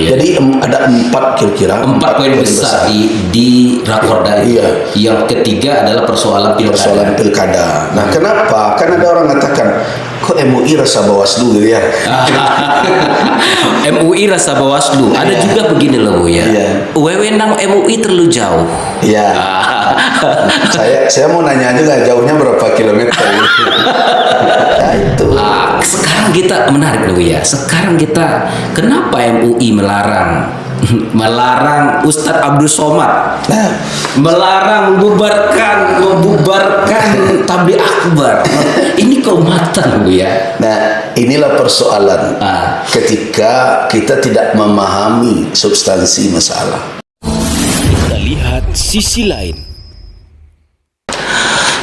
iya. Jadi ada 4 kira-kira. 4 poin besar di rakorda itu. Iya. Yang ketiga adalah persoalan pilkada. Nah, kenapa? Kan ada orang mengatakan, kok MUI rasa Bawaslu gitu ya? MUI rasa Bawaslu. Ada juga begini loh Bu ya. Iya. Wewenang MUI terlalu jauh. Iya. Saya mau nanya juga jauhnya berapa kilometer? Ya itu. Sekarang kita menarik loh ya. Sekarang kita kenapa MUI melarang Ustadz Abdul Somad, melarang membubarkan tabligh akbar. Ini keumatan Bu ya. Nah, inilah persoalan ketika kita tidak memahami substansi masalah. Kita lihat sisi lain.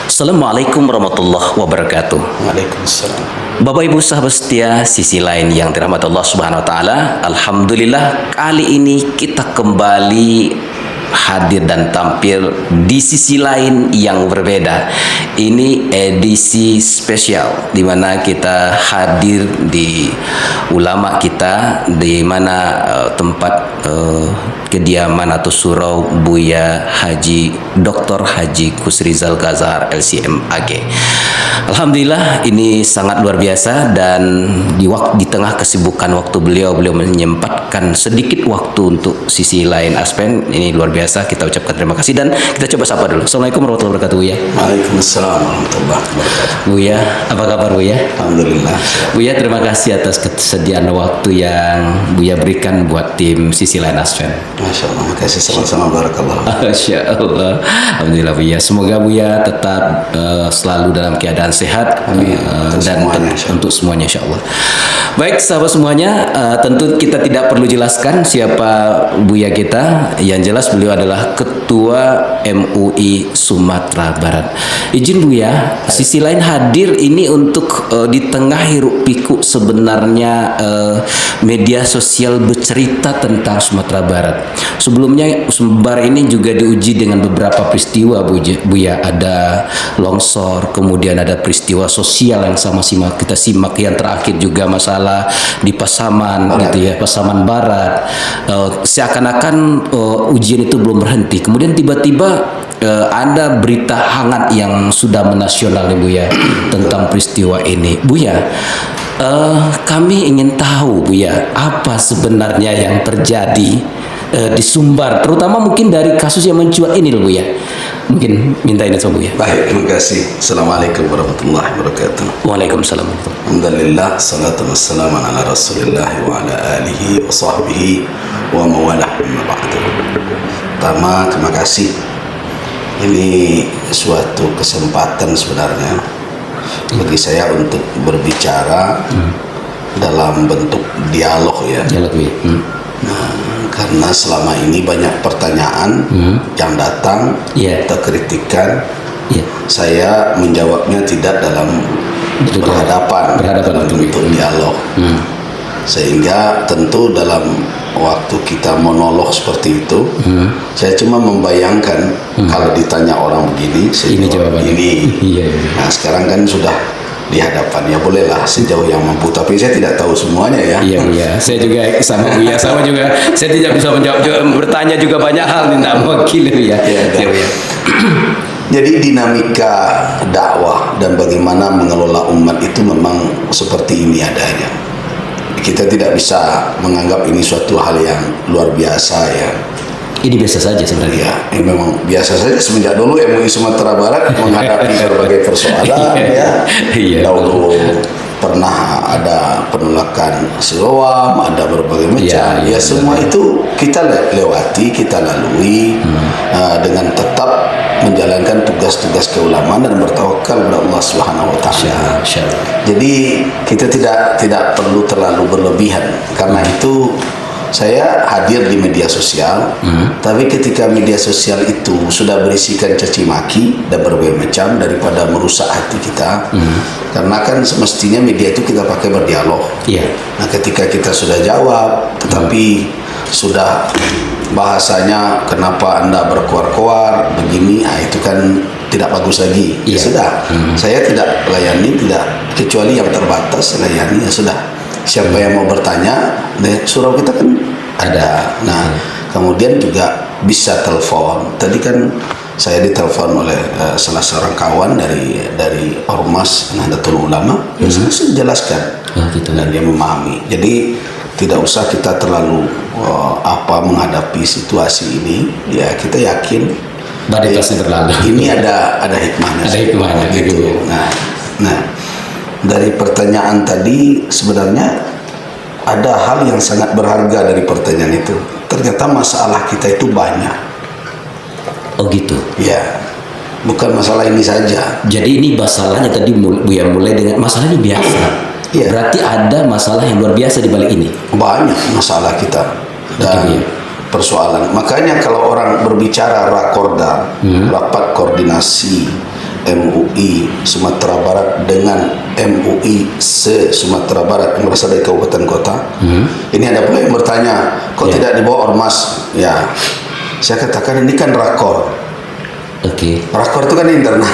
Assalamualaikum warahmatullahi wabarakatuh. Waalaikumsalam. Bapak Ibu sahabat setia, sisi lain yang dirahmati Allah Subhanahu wa taala. Alhamdulillah kali ini kita kembali hadir dan tampil di sisi lain yang berbeda. Ini edisi spesial di mana kita hadir di ulama kita, di mana tempat kediaman atau surau Buya Haji Dr. Haji Kusrizal Ghazar LCMAG. Alhamdulillah ini sangat luar biasa, dan di tengah kesibukan waktu beliau menyempatkan sedikit waktu untuk sisi lain Aspen. Ini luar biasa, kita ucapkan terima kasih dan kita coba sapa dulu. Assalamualaikum warahmatullahi wabarakatuh Buya. Waalaikumsalam warahmatullahi wabarakatuh. Buya, apa kabar Buya? Alhamdulillah. Buya, terima kasih atas kesediaan waktu yang Buya berikan buat tim sisi lain Aspen. Masya Allah, makasih sama-sama, barakallah. Masya Allah. Alhamdulillah Buya. Semoga Buya tetap selalu dalam keadaan sehat. Amin. Dan untuk semuanya insya Allah. Baik sahabat semuanya, tentu kita tidak perlu jelaskan siapa Buya kita. Yang jelas beliau adalah Ketua MUI Sumatera Barat. Izin Buya, sisi lain hadir ini untuk di tengah hiruk pikuk sebenarnya media sosial bercerita tentang Sumatera Barat. Sebelumnya Sumbar ini juga diuji dengan beberapa peristiwa Buya. Ada longsor, kemudian ada peristiwa sosial yang sama-sama kita simak. Yang terakhir juga masalah di Pasaman gitu ya, Pasaman Barat. Seakan-akan ujian itu belum berhenti. Kemudian tiba-tiba ada berita hangat yang sudah menasional nih Buya tentang peristiwa ini. Buya, kami ingin tahu Buya, apa sebenarnya yang terjadi di Sumbar, terutama mungkin dari kasus yang mencuat ini loh Buya. Mungkin minta ini sama Buya. Baik, terima kasih. Assalamualaikum warahmatullahi wabarakatuh. Waalaikumsalam. Alhamdulillah, salatu wassalamu ala rasulillah wa ala alihi wa sahbihi wa mawalah. Pertama, terima kasih. Ini suatu kesempatan sebenarnya bagi saya untuk berbicara dalam bentuk dialog ya. Dialog Buya. Nah, karena selama ini banyak pertanyaan yang datang atau kritikan, saya menjawabnya tidak dalam berhadapan dalam bentuk dialog. Sehingga tentu dalam waktu kita monolog seperti itu, saya cuma membayangkan kalau ditanya orang begini, ini jawabannya. Iya. Nah sekarang kan sudah di hadapan, ya bolehlah sejauh yang mampu, tapi saya tidak tahu semuanya ya. Iya, saya juga sama Buya, sama juga saya tidak bisa menjawab juga, bertanya juga banyak hal tidak mewakili ya. Iya. Jadi dinamika dakwah dan bagaimana mengelola umat itu memang seperti ini adanya. Kita tidak bisa menganggap ini suatu hal yang luar biasa ya. Ini biasa saja sebenarnya. Ya, ini memang biasa saja semenjak dulu MUI Sumatera Barat menghadapi berbagai persoalan ya. Dahulu pernah ada penolakan Siloam, ada berbagai macam. Ya semua itu kita lewati, kita lalui dengan tetap menjalankan tugas-tugas keulamaan dan bertawakal kepada Allah Subhanahu wa taala. Jadi kita tidak perlu terlalu berlebihan. Karena itu saya hadir di media sosial, tapi ketika media sosial itu sudah berisikan caci maki dan berbagai macam, daripada merusak hati kita, karena kan semestinya media itu kita pakai berdialog. Nah ketika kita sudah jawab, tetapi sudah bahasanya kenapa Anda berkoar-koar begini, itu kan tidak bagus lagi. Ya sudah, saya tidak layani, tidak kecuali yang terbatas layani. Ya sudah, siapa yang mau bertanya, surau kita kan ada. Nah, kemudian juga bisa telepon. Tadi kan saya ditelepon oleh salah seorang kawan dari Ormas Nahdlatul Ulama. Ya, saya jelaskan gitu. dan dia memahami. Jadi tidak usah kita terlalu menghadapi situasi ini. Ya, kita yakin badai pasti berlalu. Ini ada hikmahnya. Ada hikmahnya gitu. Nah, dari pertanyaan tadi sebenarnya ada hal yang sangat berharga dari pertanyaan itu. Ternyata masalah kita itu banyak. Oh gitu. Ya, bukan masalah ini saja. Jadi ini masalahnya tadi Buya mulai dengan masalah ini biasa. Iya. Berarti ada masalah yang luar biasa di balik ini. Banyak masalah kita dan Betul, ya. persoalan. Makanya kalau orang berbicara Rakorda, rapat koordinasi MUI Sumatera Barat dengan MUI se-Sumatera Barat yang berasal dari kabupaten kota. Ini ada pula yang bertanya, kok tidak dibawa ormas? Ya, saya katakan ini kan rakor. Oke. Rakor itu kan internal.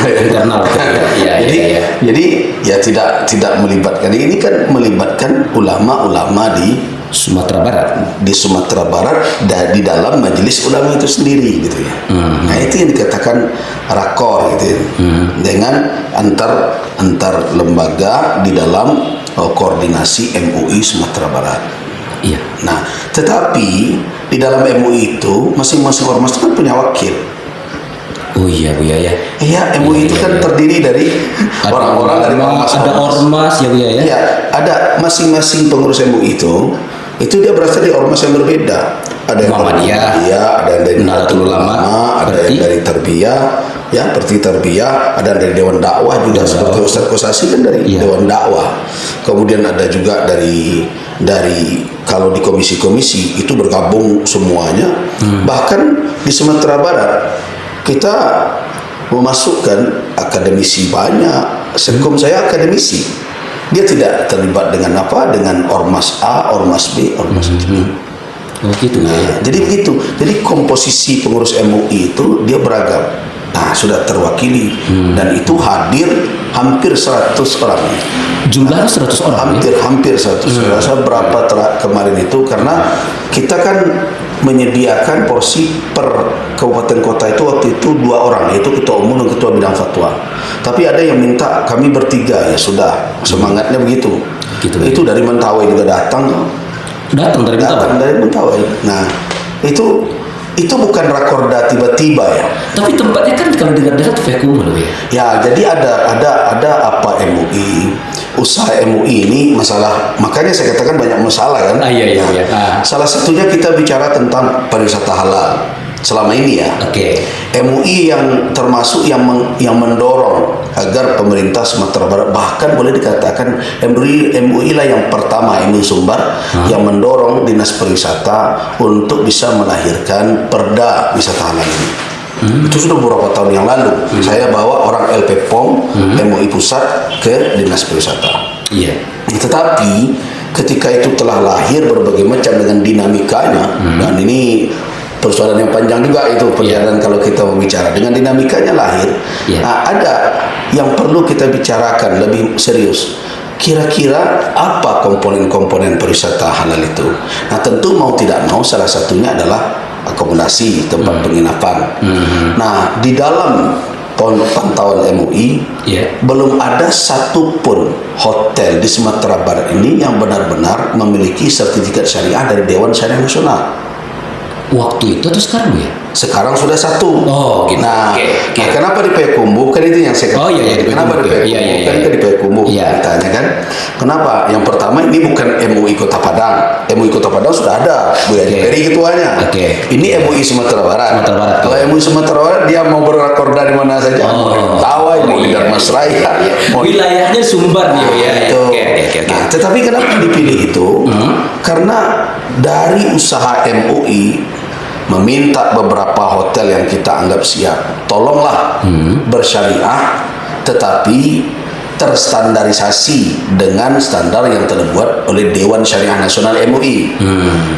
Jadi ya tidak melibatkan. Ini kan melibatkan ulama-ulama di Sumatera Barat. Di Sumatera Barat dan di dalam majelis ulama itu sendiri gitu ya. Nah, itu yang dikatakan rakor gitu ya. Dengan antar lembaga di dalam koordinasi MUI Sumatera Barat. Iya. Nah, tetapi di dalam MUI itu masing-masing ormas itu kan punya wakil. Oh iya Buya ya. Iya, MUI itu kan terdiri dari orang-orang dari ormas. Ada ormas ya Buya ya. Iya, ada masing-masing pengurus MUI itu dia berasal dari ormas yang berbeda. Ada yang Muhammadiyah, ada yang dari Nahdlatul Ulama, ada yang dari Tarbiyah, ya seperti Tarbiyah, ada yang dari Dewan Dakwah juga seperti Ustaz Kosasi kan dari Dewan Dakwah. Kemudian ada juga dari kalau di komisi-komisi itu bergabung semuanya. Bahkan di Sumatera Barat kita memasukkan akademisi banyak. Sekom saya akademisi. Dia tidak terlibat dengan dengan ormas A, ormas B, ormas C. Oh gitu. Nah, jadi begitu. Jadi komposisi pengurus MUI itu dia beragam. Nah, sudah terwakili dan itu hadir hampir 100 orang. Jumlahnya 100 orang. Hampir 100. Saya berapa kemarin itu karena kita kan menyediakan porsi per kabupaten kota itu waktu itu 2 orang, yaitu ketua umum dan ketua bidang fatwa. Tapi ada yang minta kami bertiga, ya sudah, semangatnya begitu. Itu dari Mentawai juga datang dari Mentawai. Nah, itu bukan rakorda tiba-tiba ya. Tapi tempatnya kan kalau dekat-dekat Vekum loh ya. Ya, jadi ada apa MUI, usaha MUI ini masalah. Makanya saya katakan banyak masalah kan. Iya. Salah satunya kita bicara tentang pariwisata halal. Selama ini ya. Oke. MUI yang termasuk yang mendorong agar pemerintah Sumatera Barat, bahkan boleh dikatakan MUI lah yang pertama, MUI Sumbar yang mendorong Dinas Pariwisata untuk bisa melahirkan perda wisata halal ini. Itu sudah beberapa tahun yang lalu. Saya bawa orang LP POM MUI Pusat ke Dinas Pariwisata. Iya. Tetapi ketika itu telah lahir berbagai macam dengan dinamikanya, dan ini persoalan yang panjang juga itu perjalanan kalau kita berbicara dengan dinamikanya lahir. Nah, ada yang perlu kita bicarakan lebih serius. Kira-kira apa komponen-komponen pariwisata halal itu? Nah, tentu mau tidak mau salah satunya adalah akomodasi, tempat penginapan. Nah, di dalam pantauan MUI belum ada satupun hotel di Sumatera Barat ini yang benar-benar memiliki sertifikat syariah dari Dewan Syariah Nasional. Waktu itu atau sekarang ya? Sekarang sudah 1. Oh, gitu. Nah, kenapa di Payakumbuh? Kan itu yang saya katakan. Oh iya, kenapa di Payakumbuh? Kan itu di Payakumbuh. Ditanya kan, kenapa? Yang pertama, ini bukan MUI Kota Padang. MUI Kota Padang sudah ada, Bu Yadi Peri ketuanya. Ini MUI Sumatera Barat. Kalau MUI Sumatera Barat, dia mau berrakor dari mana saja. Mau di Mentawai, mau di Darmasraya. Wilayahnya Sumbar nih ya. Nah, tetapi kenapa dipilih itu? Karena dari usaha MUI meminta beberapa hotel yang kita anggap siap, tolonglah bersyariah tetapi terstandarisasi dengan standar yang terbuat oleh Dewan Syariah Nasional MUI.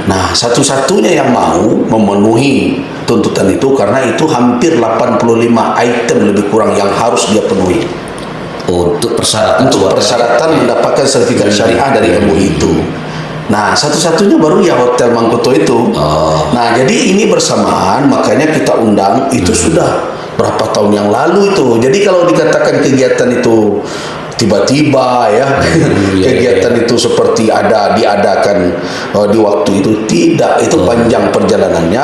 Nah, satu-satunya yang mau memenuhi tuntutan itu, karena itu hampir 85 item lebih kurang yang harus dia penuhi untuk persyaratan mendapatkan sertifikat syariah dari MUI itu. Nah, satu-satunya baru ya Hotel Mangkuto itu. Nah, jadi ini bersamaan, makanya kita undang itu sudah berapa tahun yang lalu itu. Jadi kalau dikatakan kegiatan itu tiba-tiba ya, kegiatan itu seperti diadakan di waktu itu, tidak. Itu panjang perjalanannya.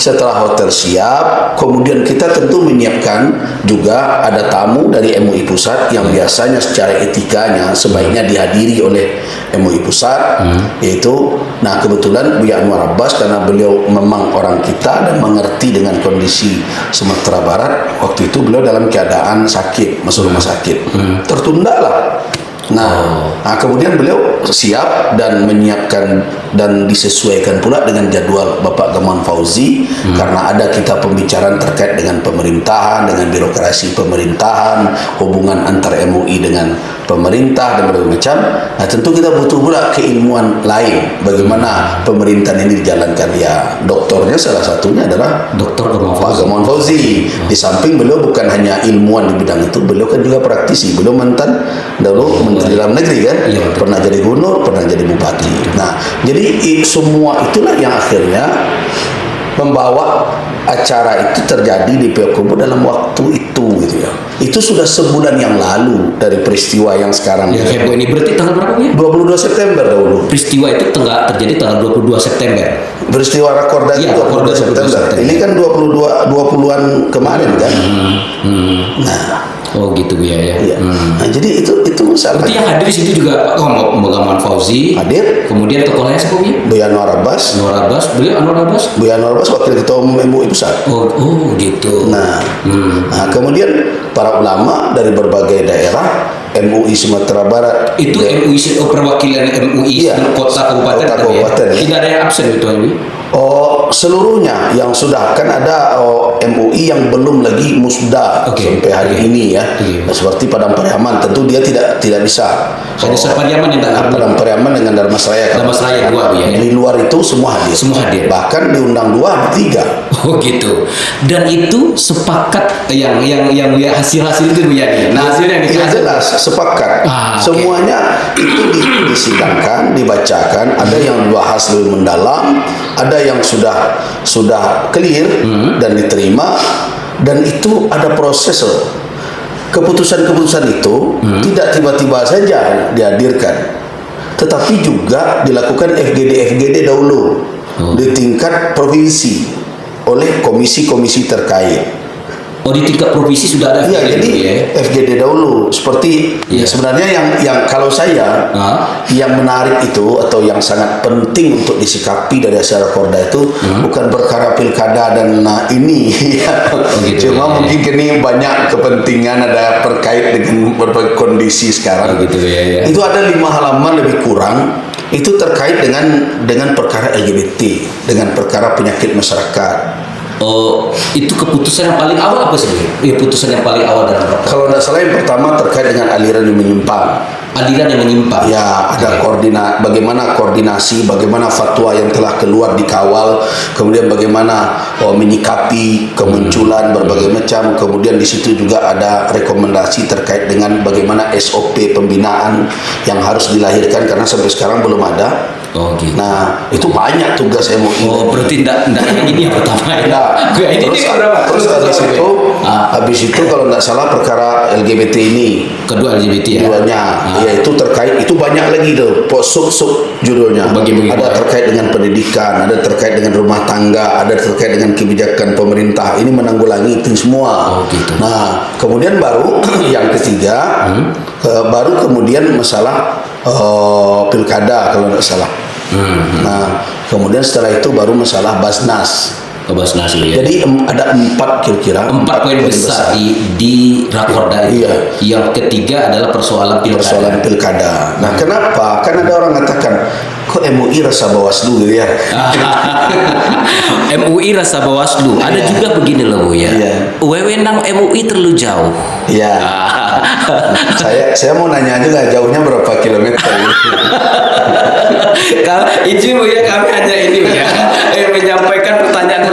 Setelah hotel siap, kemudian kita tentu menyiapkan juga ada tamu dari MUI Pusat yang biasanya secara etikanya sebaiknya dihadiri oleh MUI Pusat, yaitu, nah kebetulan Buya Anwar Abbas, karena beliau memang orang kita dan mengerti dengan kondisi Sumatera Barat, waktu itu beliau dalam keadaan sakit, masuk rumah sakit, tertunda lah. Nah, kemudian beliau siap dan menyiapkan dan disesuaikan pula dengan jadwal Bapak Gamawan Fauzi, karena ada kita pembicaraan terkait dengan pemerintahan, dengan birokrasi pemerintahan, hubungan antar MUI dengan pemerintah dan berbagai macam. Nah, tentu kita butuh pula keilmuan lain bagaimana pemerintahan ini dijalankan. Ya, doktornya salah satunya adalah Dr. Gamawan Fauzi. Di samping beliau bukan hanya ilmuwan di bidang itu, beliau kan juga praktisi. Beliau mantan dulu Menteri Dalam Negeri kan, pernah jadi gubernur, pernah jadi bupati. Nah, jadi semua itulah yang akhirnya membawa acara itu terjadi di Payakumbuh dalam waktu itu gitu ya. Itu sudah sebulan yang lalu dari peristiwa yang sekarang. Yang heboh ini berarti tanggal berapa ya? 22 September dahulu. Peristiwa itu terjadi tanggal 22 September. Peristiwa Rakorda itu 22 September. Ini kan 20-an kemarin kan. Nah, oh gitu ya. Nah, jadi itu masalah. Berarti yang hadir di situ juga Gamawan Fauzi hadir. Kemudian tokoh lainnya siapa ya? Buya Anwar Abbas. Beliau Anwar Abbas. Buya Anwar Abbas wakil ketua umum MUI Pusat. Oh gitu. Nah, kemudian para ulama dari berbagai daerah MUI Sumatera Barat. Itu MUI perwakilan MUI kota kabupaten. Ya? Tidak ada yang absen itu MUI. Seluruhnya yang sudah kan ada MUI yang belum lagi musda sampai hari ini ya. Nah, seperti Padang Pariaman tentu dia tidak bisa. Hanya Pariaman yang datang. Padang Pariaman dengan Dharmasraya. Dharmasraya dua ya. Di luar itu semua hadir. Bahkan diundang 2 ada 3. Oh gitu. Dan itu sepakat yang hasil itu Bu Yani. Nah, hasilnya yang jelas sepakat. Semuanya itu disidangkan, dibacakan, ada yang dibahas lebih mendalam, ada yang sudah clear dan diterima, dan itu ada proses loh. Keputusan-keputusan itu tidak tiba-tiba saja dihadirkan, tetapi juga dilakukan FGD dahulu di tingkat provinsi oleh komisi-komisi terkait. Di tingkat provinsi sudah ada FGD. Jadi FGD dahulu seperti sebenarnya yang kalau saya yang menarik itu atau yang sangat penting untuk disikapi dari hasil Rakorda itu bukan perkara pilkada dan ini cuma mungkin ini banyak kepentingan ada terkait dengan berbagai kondisi sekarang itu ada 5 halaman lebih kurang itu terkait dengan perkara LGBT, dengan perkara penyakit masyarakat. Itu keputusan yang paling awal apa sih? Putusan yang paling awal dalam rapat. Kalau tidak salah yang pertama terkait dengan aliran yang menyimpang. Aliran yang menyimpang. Ya, ada bagaimana koordinasi, bagaimana fatwa yang telah keluar dikawal, kemudian bagaimana menyikapi kemunculan berbagai macam. Kemudian di situ juga ada rekomendasi terkait dengan bagaimana SOP pembinaan yang harus dilahirkan karena sampai sekarang belum ada. Gitu. Nah, itu banyak tugas MUI. Berarti tidak yang ini yang pertama ya. Terus habis itu kalau tidak salah perkara LGBT ini. Kedua LGBT ya. Keduanya, itu terkait itu banyak lagi tuh. Sub judulnya. Ada terkait dengan pendidikan, ada terkait dengan rumah tangga, ada terkait dengan kebijakan pemerintah. Ini menanggulangi itu semua. Gitu. Nah, kemudian baru yang ketiga, baru kemudian masalah pilkada kalau tidak salah. Nah, kemudian setelah itu baru masalah Basnas. Basnas ya. Jadi ada 4 kira-kira 4 poin besar di Rakorda. Yang ketiga adalah persoalan pilkada. Nah, kenapa? Kan ada orang mengatakan kok MUI rasa Bawaslu gitu ya. MUI rasa Bawaslu. Ada juga begini loh Bu ya. Wewenang MUI terlalu jauh. Iya. Saya mau nanya juga jauhnya berapa kilometer. Kalau izin Bu ya, kami hanya ini Bu ya, menyampaikan pertanyaan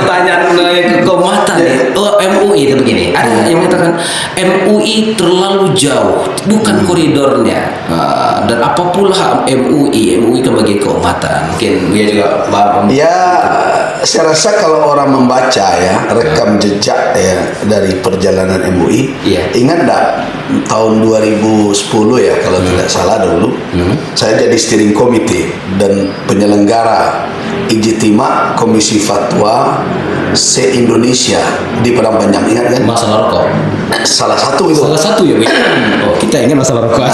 keumatan. MUI itu begini. Ada yang mengatakan MUI terlalu jauh, bukan koridornya. dan apa pula MUI? MUI kan bagian keumatan. Mungkin Buya juga paham. Ya, saya rasa kalau orang membaca ya rekam jejak ya dari perjalanan MUI, Iya. ingat enggak tahun 2010 ya kalau tidak salah dulu, saya jadi steering committee dan penyelenggara Ijtima Komisi Fatwa se-Indonesia di Padang Panjang, ingat kan? Masalah rokok. Salah satu itu. Salah satu ya, Bu. Oh, kita ingat masalah rokok.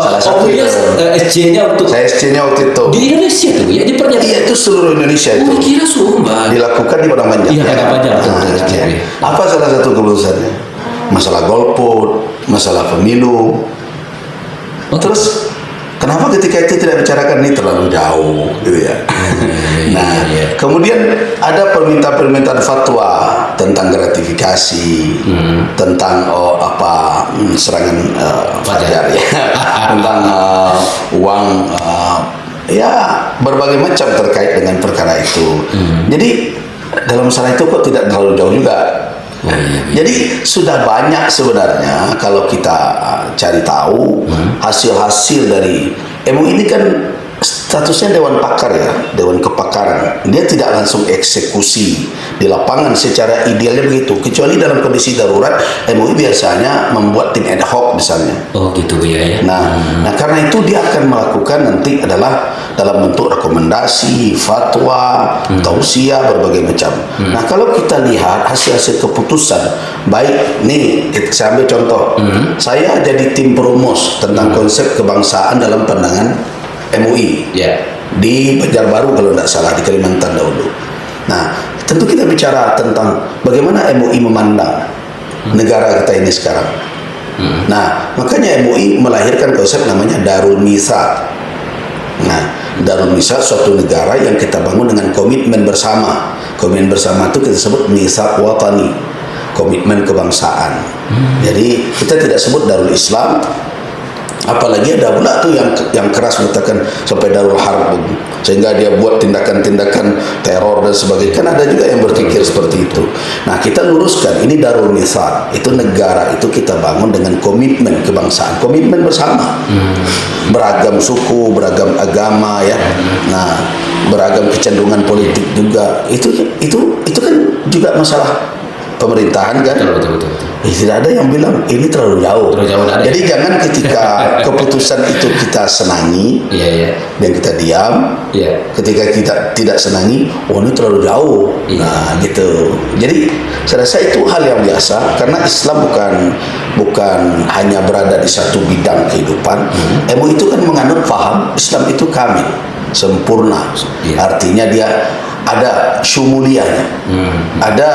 salah satu Buya itu. SC-nya untuk Saya SC-nya waktu itu. di Indonesia tuh, Bu ya, di pernyataan. Iya, itu seluruh Indonesia itu. Oh, kira Sumba. Dilakukan di Padang Panjang. Iya, Padang Panjang, betul, Nah, betul, ya. betul. Apa salah satu keputusannya? Masalah golput, masalah pemilu. Terus kenapa ketika itu tidak bicarakan ini terlalu jauh, gitu ya? Nah, kemudian ada permintaan fatwa tentang gratifikasi, tentang serangan fajar ya, tentang uang, ya berbagai macam terkait dengan perkara itu. Jadi dalam masalah itu kok tidak terlalu jauh juga. Jadi sudah banyak sebenarnya kalau kita cari tahu hasil-hasil dari MUI ini kan statusnya Dewan Pakar ya, Dewan Kepakaran. Dia tidak langsung eksekusi di lapangan secara idealnya begitu. Kecuali dalam kondisi darurat, MUI biasanya membuat tim ad hoc misalnya. Oh gitu ya. Nah, karena itu dia akan melakukan nanti adalah dalam bentuk rekomendasi, fatwa, tausiah berbagai macam. Nah, kalau kita lihat hasil-hasil keputusan, baik nih saya ambil contoh. Saya jadi tim perumus tentang konsep kebangsaan dalam pandangan MUI di Banjarbaru kalau tidak salah, di Kalimantan dahulu. Nah, tentu kita bicara tentang bagaimana MUI memandang negara kita ini sekarang. Nah, makanya MUI melahirkan konsep namanya Darul Mitsaq. Nah, Darul Mitsaq suatu negara yang kita bangun dengan komitmen bersama. Komitmen bersama itu kita sebut Mitsaq Watani, komitmen kebangsaan. Jadi kita tidak sebut Darul Islam. Apalagi ada pula tuh yang keras mengatakan sampai Darul Harb, sehingga dia buat tindakan-tindakan teror dan sebagainya. Kan ada juga yang berpikir seperti itu. Nah, kita luruskan ini Darul Mitsaq, itu negara itu kita bangun dengan komitmen kebangsaan, komitmen bersama. Beragam suku, beragam agama ya. Nah, beragam kecenderungan politik juga. Itu kan juga masalah pemerintahan kan. Betul. Tidak ada yang bilang ini terlalu jauh. Jadi jangan ketika keputusan itu kita senangi dan kita diam. Ketika kita tidak senangi, oh ini terlalu jauh. Nah gitu. Jadi saya rasa itu hal yang biasa karena Islam bukan hanya berada di satu bidang kehidupan. MUI itu kan menganut paham Islam itu kamil, sempurna. Artinya dia ada syumuliahnya, ada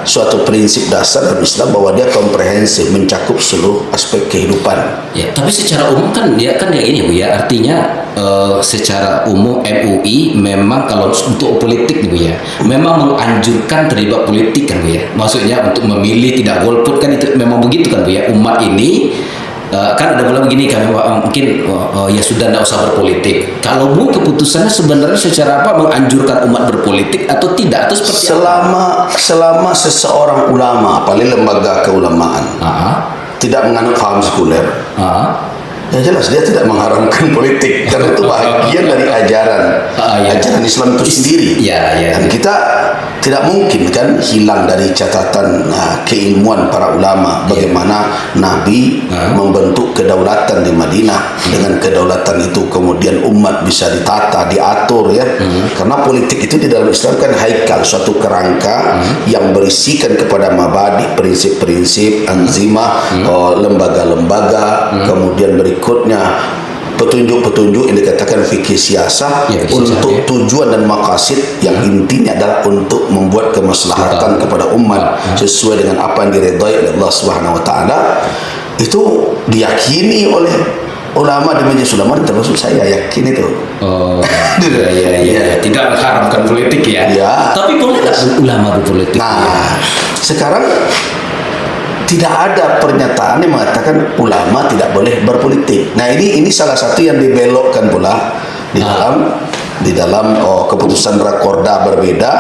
suatu prinsip dasar dalam Islam bahwa dia komprehensif, mencakup seluruh aspek kehidupan. Ya, tapi secara umum kan dia ini Bu ya, artinya secara umum MUI memang kalau untuk politik Bu ya, memang menganjurkan terlibat politik kan Bu ya. Maksudnya untuk memilih tidak golput kan itu memang begitu kan Bu ya. Umat ini kan ada bilang begini kan mungkin ya sudah tidak usah berpolitik. Kalau Bu keputusannya sebenarnya secara apa menganjurkan umat berpolitik atau tidak atau seperti selama seseorang ulama, apalagi lembaga keulamaan tidak menganut paham sekuler, ya jelas dia tidak mengharamkan politik karena itu bagian dari ajaran Islam itu sendiri. Dan kita tidak mungkin kan hilang dari catatan keilmuan para ulama bagaimana Nabi membentuk kedaulatan di Madinah. Dengan kedaulatan itu kemudian umat bisa ditata, diatur ya. Karena politik itu di dalam Islam kan haikal, suatu kerangka yang berisikan kepada mabadi, prinsip-prinsip, anzimah, lembaga-lembaga, kemudian berikutnya petunjuk-petunjuk yang dikatakan fikih siasah untuk tujuan dan maqasid yang intinya adalah untuk membuat kemaslahatan kepada umat sesuai dengan apa yang diridhai oleh Allah Subhanahu wa taala. Itu diyakini oleh ulama di majelis ulama, termasuk saya yakin itu. Tidak mengharamkan politik ya. Tapi boleh nggak ulama berpolitik? Nah, sekarang tidak ada pernyataan yang mengatakan ulama tidak boleh berpolitik. Nah, ini salah satu yang dibelokkan pula di dalam keputusan Rakorda berbeda,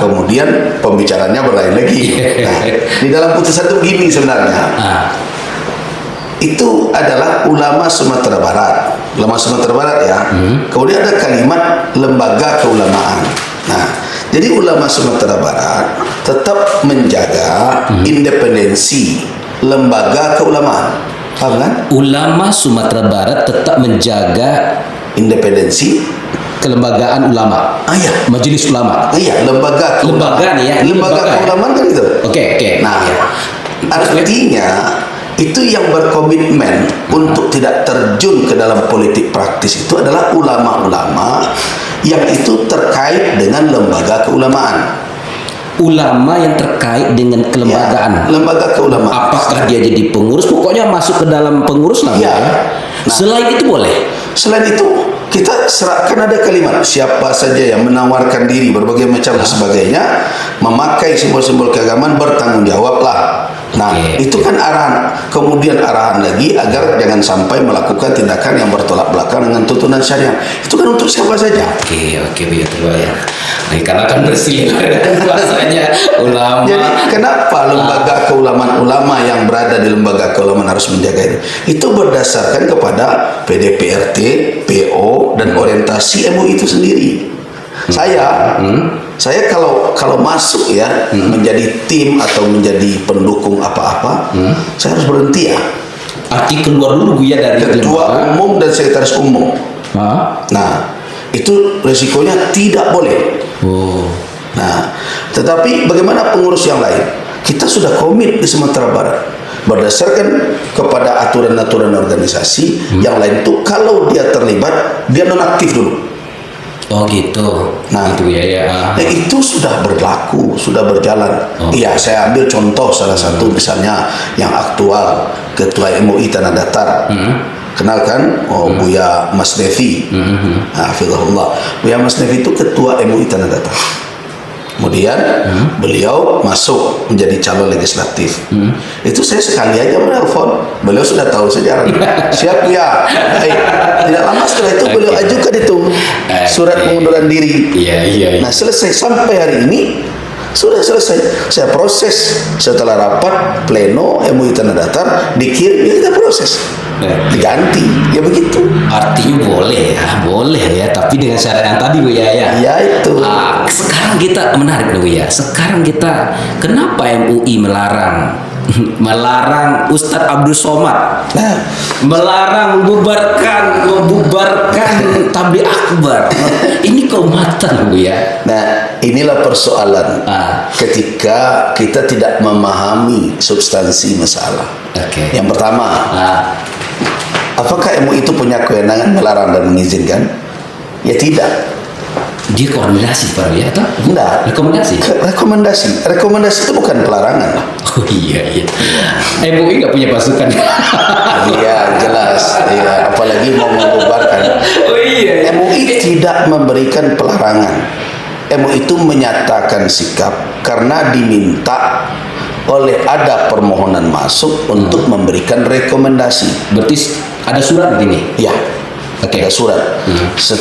kemudian pembicaranya berlain lagi. Nah, di dalam putusan itu begini sebenarnya. Itu adalah ulama Sumatera Barat. ulama Sumatera Barat ya. Kemudian ada kalimat lembaga keulamaan. Nah, jadi ulama Sumatera Barat tetap menjaga independensi lembaga keulamaan. Paham kan? Ulama Sumatera Barat tetap menjaga Independensi kelembagaan ulama. ya. Majelis ulama. Iya, lembaga Lembaga nih ya. Ini Lembaga lembaga. keulamaan kan itu. Oke. Nah, Ya. artinya itu yang berkomitmen untuk tidak terjun ke dalam politik praktis itu adalah ulama-ulama yang itu terkait dengan lembaga keulamaan. Ulama yang terkait dengan kelembagaan. Ya, lembaga keulamaan. Apakah dia jadi pengurus? Pokoknya masuk ke dalam pengurus lah. Ya. Ya. Nah. Selain itu boleh. Selain itu, kita serahkan ada kalimat siapa saja yang menawarkan diri berbagai macam dan sebagainya, memakai simbol-simbol keagamaan bertanggung jawablah. Nah, Oke. itu kan arahan. Kemudian arahan lagi agar jangan sampai melakukan tindakan yang bertolak belakang dengan tuntunan syariat. Itu kan untuk siapa saja. Oke, betul ya. Nah, karena kan bersiliar dengan bahasanya ulama. Jadi kenapa lembaga keulamaan ulama yang berada di lembaga keulamaan harus menjaga itu? Itu berdasarkan kepada PDPRT, PO dan orientasi MUI itu sendiri. Saya kalau masuk ya menjadi tim atau menjadi pendukung apa-apa, saya harus berhenti ya. Arti keluar dulu ya dari Ketua umum dan sekretaris umum. Hah? Nah, itu resikonya tidak boleh. Oh. Nah, tetapi bagaimana pengurus yang lain? Kita sudah komit di Sumatera Barat berdasarkan kepada aturan-aturan organisasi yang lain itu kalau dia terlibat dia nonaktif dulu. Oh gitu. Nah, itu ya. Nah, itu sudah berlaku, sudah berjalan. Iya, saya ambil contoh salah satu misalnya yang aktual Ketua MUI Tanah Datar. Kenalkan, Buya Mas Devi. Hafizahullah. Buya Mas Devi itu Ketua MUI Tanah Datar. Kemudian beliau masuk menjadi calon legislatif. Itu saya sekali aja menelpon. Beliau sudah tahu sejarahnya. Siap ya. Baik. Tidak lama setelah itu beliau ajukan itu surat pengunduran diri. Iya. Nah, selesai sampai hari ini sudah selesai. Saya proses setelah rapat pleno MUI Tanah Datar dikirim, ya kita proses. Diganti, ya begitu. Artinya boleh ya, tapi dengan syarat yang tadi Bu ya. Ya itu. Sekarang kita menarik Bu ya. Sekarang kita kenapa MUI melarang Ustadz Abdul Somad, melarang membubarkan tabligh akbar. Ini keumatan Bu ya. Nah, inilah persoalan ketika kita tidak memahami substansi masalah. Yang pertama, apakah MUI itu punya kewenangan melarang dan mengizinkan? Ya tidak. Dia koordinasi Pak ya atau? Enggak. Rekomendasi itu bukan pelarangan. Oh iya. MUI nggak punya pasukan. Iya, jelas. Iya, apalagi mau membubarkan. Oh iya. MUI tidak memberikan pelarangan. MUI itu menyatakan sikap karena diminta oleh ada permohonan masuk untuk memberikan rekomendasi. Berarti ada surat begini? Ya. Ada surat.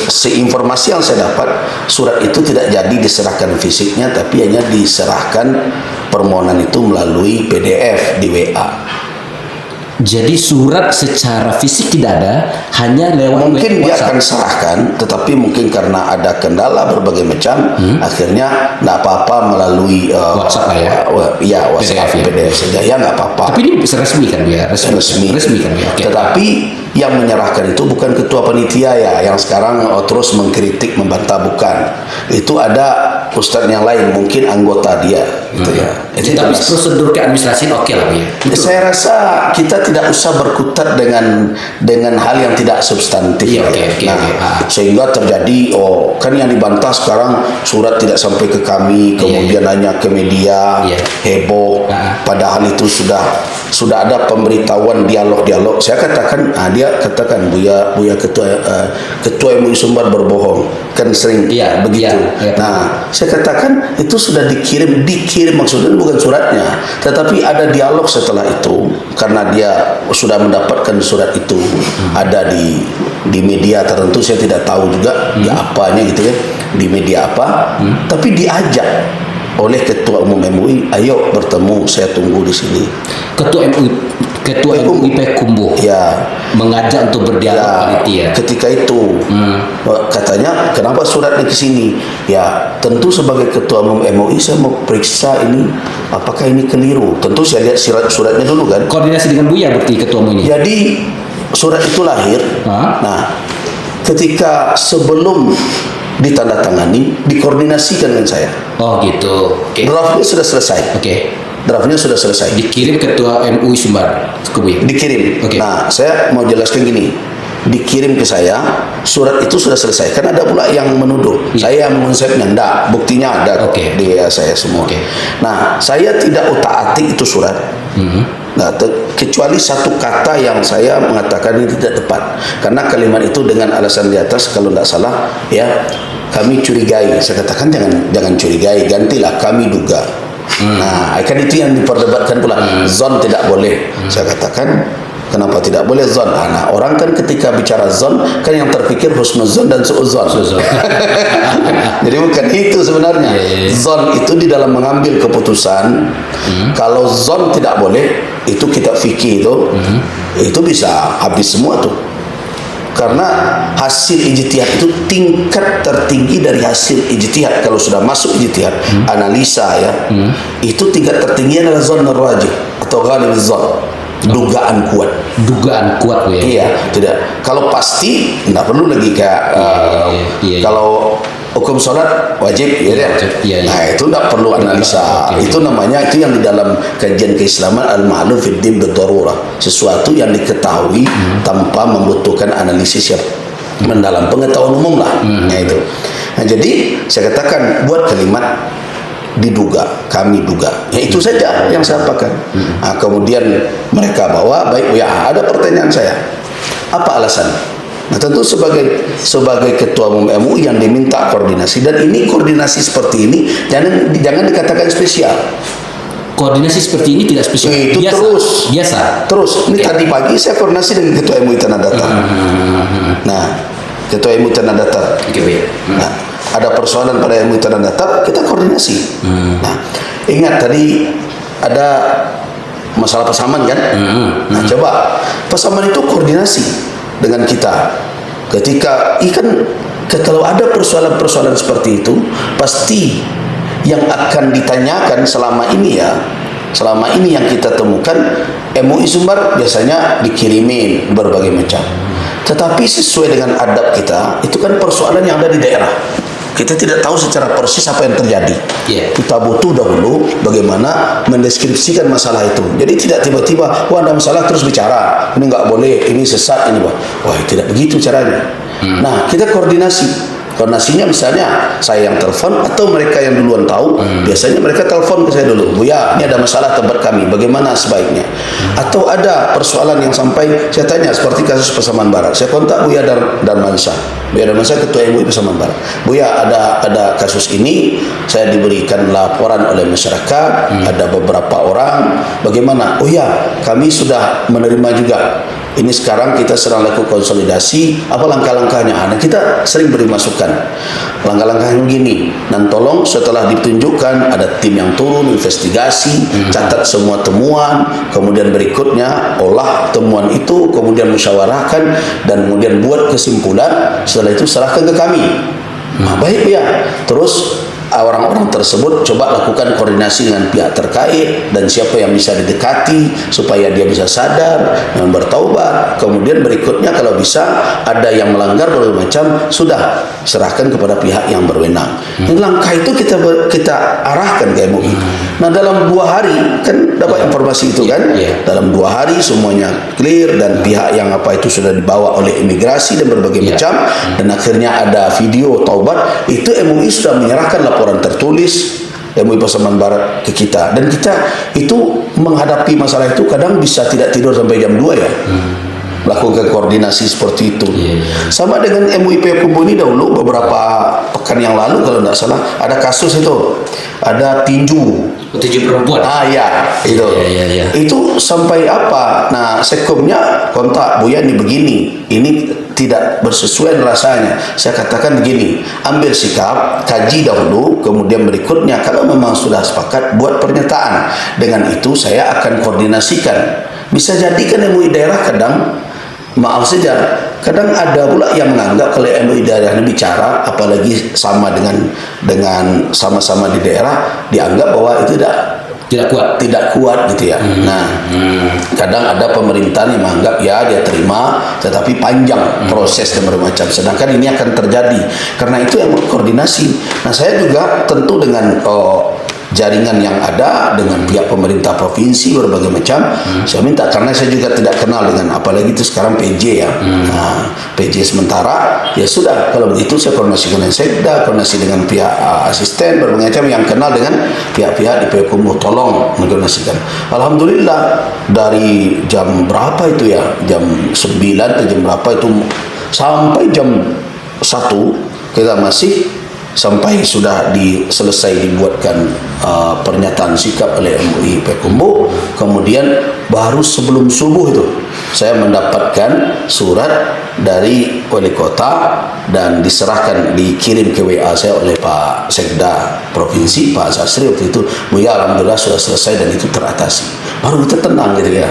Seinformasi yang saya dapat, surat itu tidak jadi diserahkan fisiknya, tapi hanya diserahkan permohonan itu melalui PDF di WA. Jadi surat secara fisik tidak ada, hanya lewat mungkin dia WhatsApp. akan serahkan, tetapi mungkin karena ada kendala berbagai macam, akhirnya nggak apa-apa melalui WhatsApp lah ya. WhatsApp PDF saja ya nggak apa-apa. Tapi ini resmi kan dia? Resmi kan dia. Tetapi yang menyerahkan itu bukan ketua panitia ya, yang sekarang terus mengkritik membantah, bukan. Itu ada ustadz yang lain, mungkin anggota dia, gitu ya. Tapi prosedur keadministrasian oke lah ya. Saya rasa kita tidak usah berkutat dengan hal yang tidak substantif. Sehingga terjadi kan yang dibantah sekarang surat tidak sampai ke kami, kemudian hanya ke media, heboh. Padahal itu sudah ada pemberitahuan dialog. Saya katakan, dia katakan Buya ketua MUI Sumbar berbohong, kan sering begitu. Nah, saya katakan itu sudah dikirim maksudnya bukan suratnya, tetapi ada dialog setelah itu karena dia sudah mendapatkan surat itu ada di media tertentu, saya tidak tahu juga di apanya gitu ya, di media apa, tapi diajak oleh Ketua Umum MUI, ayo bertemu, saya tunggu di sini. Ketua MUI Pekumbu Ya, mengajak untuk berdialog panitia. ketika itu katanya kenapa suratnya ke sini? Ya, tentu sebagai Ketua Umum MUI saya mau periksa ini apakah ini keliru. Tentu saya lihat suratnya dulu kan. Koordinasi dengan Buya berarti Ketua Umum ini. Jadi surat itu lahir. Nah, ketika sebelum ditandatangani dikoordinasikan dengan saya. Oh gitu. Oke. Draftnya sudah selesai. Oke. Draftnya sudah selesai. Dikirim Ketua MUI Sumbar ke Buya. Dikirim. Oke. Nah, saya mau jelaskan gini. Dikirim ke saya, surat itu sudah selesai. Kan ada pula yang menuduh. Saya yang mengonsepnya, enggak. Buktinya ada Oke. di saya semua. Oke. Nah, saya tidak utak-atik itu surat. Nah, kecuali satu kata yang saya mengatakan ini tidak tepat. Karena kalimat itu dengan alasan di atas, kalau tidak salah, ya kami curigai. Saya katakan jangan curigai, gantilah kami duga. Nah, kan itu yang diperdebatkan pula. Zon tidak boleh. Saya katakan kenapa tidak boleh zon? Nah, orang kan ketika bicara zon kan yang terpikir husnuzon dan suudzon. Jadi bukan itu sebenarnya. Zon itu di dalam mengambil keputusan. Kalau zon tidak boleh, itu kita fikih itu bisa habis semua tuh. Karena hasil ijtihad itu tingkat tertinggi dari hasil ijtihad. Kalau sudah masuk ijtihad, analisa ya, itu tingkat tertinggi adalah zon rajih atau ghalib zon. Dugaan kuat. Dugaan kuat ya. Iya, tidak. Kalau pasti tidak perlu lagi kayak kalau hukum sholat wajib ya. Nah, itu tidak perlu analisa. Itu namanya itu yang di dalam kajian keislaman al-ma'lum fid din bidarurah. Sesuatu yang diketahui tanpa membutuhkan analisis yang mendalam, pengetahuan umum lah. Nah, itu. Nah, jadi saya katakan buat kalimat diduga, kami duga. Ya itu saja yang saya apakan. Nah, kemudian mereka bawa, baik ya, ada pertanyaan saya. Apa alasan? Nah, tentu sebagai Ketua Umum MUI yang diminta koordinasi, dan ini koordinasi seperti ini jangan dikatakan spesial. Koordinasi seperti ini tidak spesial. Itu biasa. Terus. Ini tadi pagi saya koordinasi dengan Ketua MUI Tanah Datar. Nah, Ketua MUI Tanah Datar. Nah, ada persoalan pada MUI Tanah Datar, kita koordinasi. Nah, ingat tadi ada masalah Pasaman kan? Nah, coba Pasaman itu koordinasi dengan kita. Ketika kalau ada persoalan-persoalan seperti itu, pasti yang akan ditanyakan selama ini yang kita temukan, MUI Sumbar biasanya dikirimin berbagai macam. Tetapi sesuai dengan adab kita, itu kan persoalan yang ada di daerah. Kita tidak tahu secara persis apa yang terjadi. Kita butuh dahulu bagaimana mendeskripsikan masalah itu. Jadi tidak tiba-tiba, wah ada masalah terus bicara. Ini nggak boleh, ini sesat, ini wah tidak begitu caranya. Nah, kita koordinasi. Koordinasinya misalnya saya yang telepon atau mereka yang duluan tahu. Biasanya mereka telepon ke saya dulu, Buya, ini ada masalah tempat kami, bagaimana sebaiknya? Atau ada persoalan yang sampai saya tanya, seperti kasus Pasaman Barat, saya kontak Buya Darmansyah. Buya Darmansyah Ketua MUI Pasaman Barat. Buya, ada kasus ini, saya diberikan laporan oleh masyarakat, ada beberapa orang, bagaimana? Oh ya, kami sudah menerima juga. Ini sekarang kita sedang lakukan konsolidasi, apa langkah-langkahnya? Nah, kita sering beri masukan. Langkah-langkahnya begini, dan tolong setelah ditunjukkan ada tim yang turun, investigasi, catat semua temuan, kemudian berikutnya olah temuan itu, kemudian musyawarahkan, dan kemudian buat kesimpulan, setelah itu serahkan ke kami. Nah, baik ya. Terus orang-orang tersebut coba lakukan koordinasi dengan pihak terkait dan siapa yang bisa didekati supaya dia bisa sadar dan bertaubat. Kemudian berikutnya kalau bisa ada yang melanggar berbagai macam, sudah serahkan kepada pihak yang berwenang. Dan langkah itu kita arahkan ke MUI. Nah, dalam 2 hari kan dapat informasi itu kan? Dalam 2 hari semuanya clear dan pihak yang apa itu sudah dibawa oleh imigrasi dan berbagai macam, dan akhirnya ada video taubat. Itu MUI sudah menyerahkan laporan tertulis MUI Pasaman Barat ke kita, dan kita itu menghadapi masalah itu kadang bisa tidak tidur sampai jam 2 ya. Melakukan koordinasi seperti itu. Sama dengan MUI Pekumbu ini dahulu beberapa pekan yang lalu kalau tidak salah ada kasus itu, ada tinju perempuan. Itu. Itu sampai apa? Nah, sekumnya kontak Buya ini begini. Ini tidak bersesuaian rasanya, saya katakan begini, ambil sikap, kaji dahulu, kemudian berikutnya kalau memang sudah sepakat buat pernyataan. Dengan itu saya akan koordinasikan. Bisa jadi kan MUI daerah kadang, maaf saja, kadang ada pula yang menganggap kalau MUI daerah ini bicara, apalagi sama dengan sama-sama di daerah, dianggap bahwa itu tidak kuat gitu ya. Nah, kadang ada pemerintahan yang menganggap ya dia terima, tetapi panjang proses dan bermacam. Sedangkan ini akan terjadi. Karena itu yang koordinasi. Nah, saya juga tentu dengan jaringan yang ada dengan pihak pemerintah provinsi berbagai macam, saya minta, karena saya juga tidak kenal dengan apalagi itu sekarang PJ ya. Nah, PJ sementara ya sudah, kalau begitu saya koordinasi dengan Sekda, koordinasi dengan pihak asisten berbagai macam yang kenal dengan pihak-pihak di Payakumbuh, tolong mengkoordinasikan. Alhamdulillah dari jam berapa itu ya, jam 9 atau jam berapa itu sampai jam 1 kita masih sampai sudah selesai dibuatkan pernyataan sikap oleh MUI Payakumbuh. Kemudian baru sebelum subuh itu saya mendapatkan surat dari wali kota dan dikirim ke WA saya oleh Pak Sekda Provinsi, Pak Sastri waktu itu. Buya, alhamdulillah sudah selesai dan itu teratasi. Baru kita tenang gitu ya.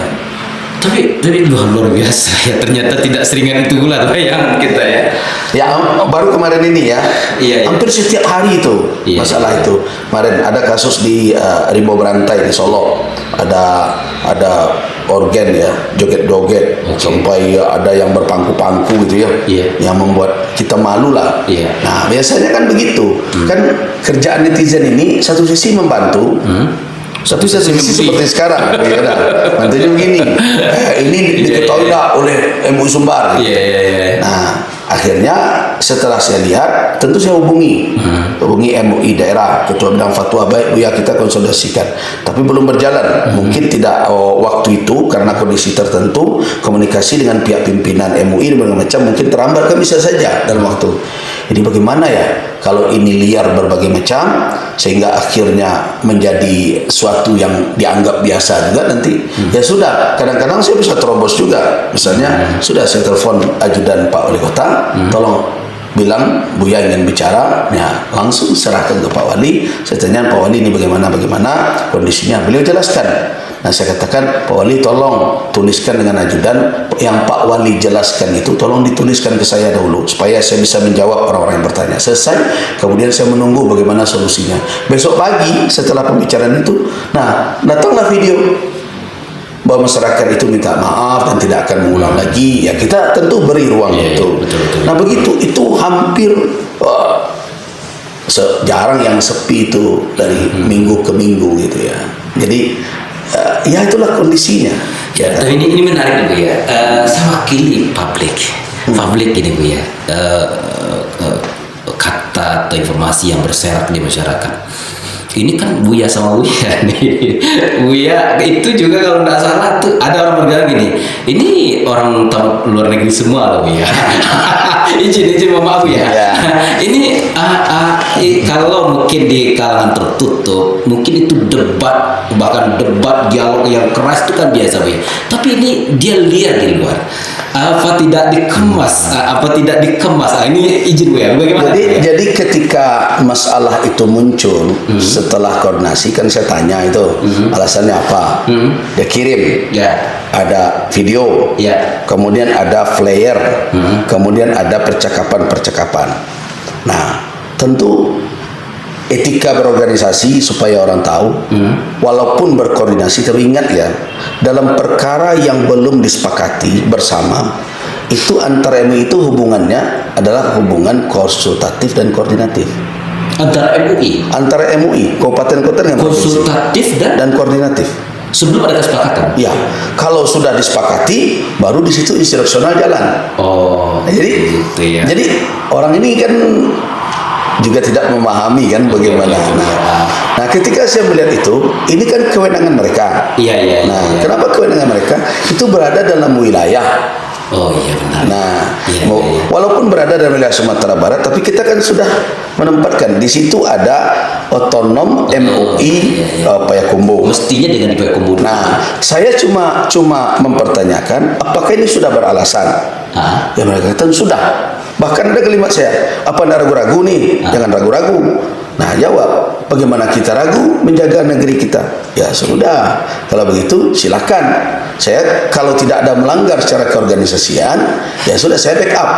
Tapi luar biasa ya, ternyata tidak seringan itu pula yang kita ya. Ya, baru kemarin ini ya. Iya. Hampir setiap hari itu masalah itu. Kemarin ada kasus di Rimbo Berantai di Solo. Ada organ ya, joget-joget sampai ada yang berpangku-pangku gitu ya. Yang membuat kita malu lah. Nah, biasanya kan begitu. Kan kerjaan netizen ini satu sisi membantu, satu sisi seperti sekarang, mantunya begini, ini diketahui tak oleh MUI Sumbar. Nah, akhirnya setelah saya lihat, tentu saya hubungi MUI daerah, ketua bidang fatwa, baik Buya kita konsolidasikan, tapi belum berjalan. Mungkin tidak waktu itu karena kondisi tertentu, komunikasi dengan pihak pimpinan MUI dan berbagai macam mungkin terhambat, kan bisa saja dalam waktu. Jadi bagaimana ya kalau ini liar berbagai macam sehingga akhirnya menjadi suatu yang dianggap biasa juga nanti. Ya sudah, kadang-kadang saya bisa terobos juga. Misalnya sudah saya telepon ajudan Pak Wali Kota, tolong bilang Buya ingin bicara, ya langsung serahkan ke Pak Wali. Saya tanya Pak Wali ini bagaimana kondisinya, beliau jelaskan. Nah, saya katakan Pak Wali tolong tuliskan dengan ajudan yang Pak Wali jelaskan itu, tolong dituliskan ke saya dahulu supaya saya bisa menjawab orang-orang yang bertanya. Selesai, kemudian saya menunggu bagaimana solusinya. Besok pagi setelah pembicaraan itu, nah datanglah video bahwa masyarakat itu minta maaf dan tidak akan mengulang lagi. Ya kita tentu beri ruang itu. Betul. Nah begitu, itu hampir jarang yang sepi itu dari minggu ke minggu gitu ya. Jadi ya itulah kondisinya. Ya, tapi ini menarik Bu ya. Saya wakili publik ini Bu ya. Kata atau informasi yang berserak di masyarakat. Ini kan Buya sama Buya nih. Buya itu juga kalau nggak salah tuh ada orang berkata gini, ini orang luar negeri semua loh Buya. izin mohon maaf ya. Ini kalau mungkin di kalangan tertutup mungkin itu debat, bahkan debat dialog yang keras itu kan biasa Buya. Tapi ini dia lihat di luar. Apa tidak dikemas? Ini izin Buya. Bagaimana? Jadi ketika masalah itu muncul setelah koordinasi, kan saya tanya itu alasannya apa. Dia kirim. Ada video, kemudian ada flyer, kemudian ada percakapan. Nah, tentu etika berorganisasi supaya orang tahu, walaupun berkoordinasi, tapi ingat ya, dalam perkara yang belum disepakati bersama, itu antara MUI itu hubungannya adalah hubungan konsultatif dan koordinatif. Antara MUI, kabupaten kota dengan konsultatif dan koordinatif. Sebelum ada kesepakatan. Ya, kalau sudah disepakati, baru di situ instruksional jalan. Jadi orang ini kan juga tidak memahami kan bagaimana. Nah, ketika saya melihat itu, ini kan kewenangan mereka. Kenapa kewenangan mereka? Itu berada dalam wilayah. Benar. Nah, walaupun berada dalam wilayah Sumatera Barat, tapi kita kan sudah menempatkan di situ ada otonom MUI Payakumbuh. Mestinya dengan di Payakumbuh. Nah, saya cuma mempertanyakan apakah ini sudah beralasan. Ya mereka katakan sudah. Bahkan ada kalimat saya, apa anda ragu-ragu nih? Jangan ragu-ragu. Nah jawab, bagaimana kita ragu menjaga negeri kita? Ya sudah, kalau begitu silakan. Saya kalau tidak ada melanggar secara keorganisasian, ya sudah saya backup.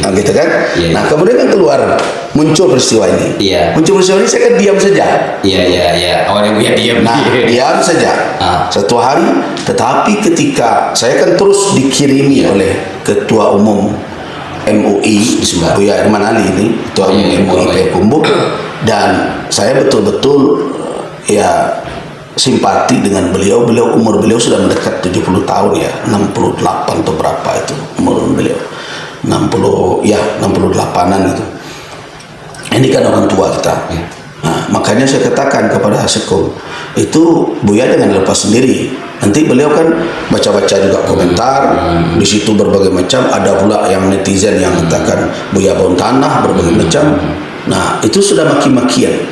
Nah gitu kan. Nah kemudian kan keluar muncul peristiwa ini. Muncul peristiwa ini saya kan diam saja. Awalnya Buya diam. Nah diam saja. Satu hari, tetapi ketika saya kan terus dikirimi oleh Ketua Umum MUI Buya Herman Ali ini, Ketua Umum MUI Payakumbuh, dan saya betul-betul ya simpati dengan beliau. Umur beliau sudah mendekat 70 tahun ya, 68 atau berapa itu umur beliau, 68-an itu. Ini kan orang tua kita. Nah, makanya saya katakan kepada Sekum, itu Buya jangan lepas sendiri. Nanti beliau kan baca-baca juga komentar, di situ berbagai macam. Ada pula yang netizen yang katakan Buya bau tanah, berbagai macam. Nah, itu sudah maki-makian.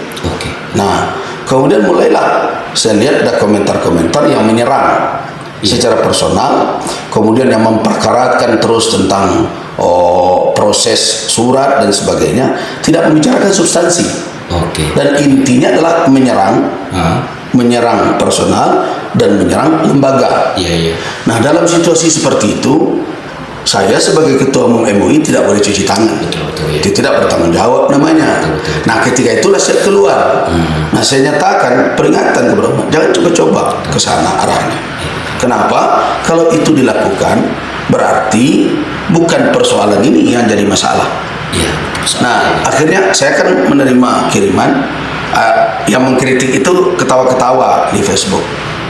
Nah, kemudian mulailah saya lihat ada komentar-komentar yang menyerang secara personal, kemudian yang memperkaratkan terus tentang proses surat dan sebagainya, tidak membicarakan substansi. Dan intinya adalah menyerang personal dan menyerang lembaga. Nah, dalam situasi seperti itu, saya sebagai Ketua Umum MUI tidak boleh cuci tangan. Itu tidak bertanggung jawab namanya. Nah, ketika itulah saya keluar. Nah, saya nyatakan peringatan kepada umat, jangan coba-coba ke sana arahnya. Kenapa? Kalau itu dilakukan, berarti bukan persoalan ini yang jadi masalah. Nah, akhirnya saya kan menerima kiriman yang mengkritik itu ketawa-ketawa di Facebook.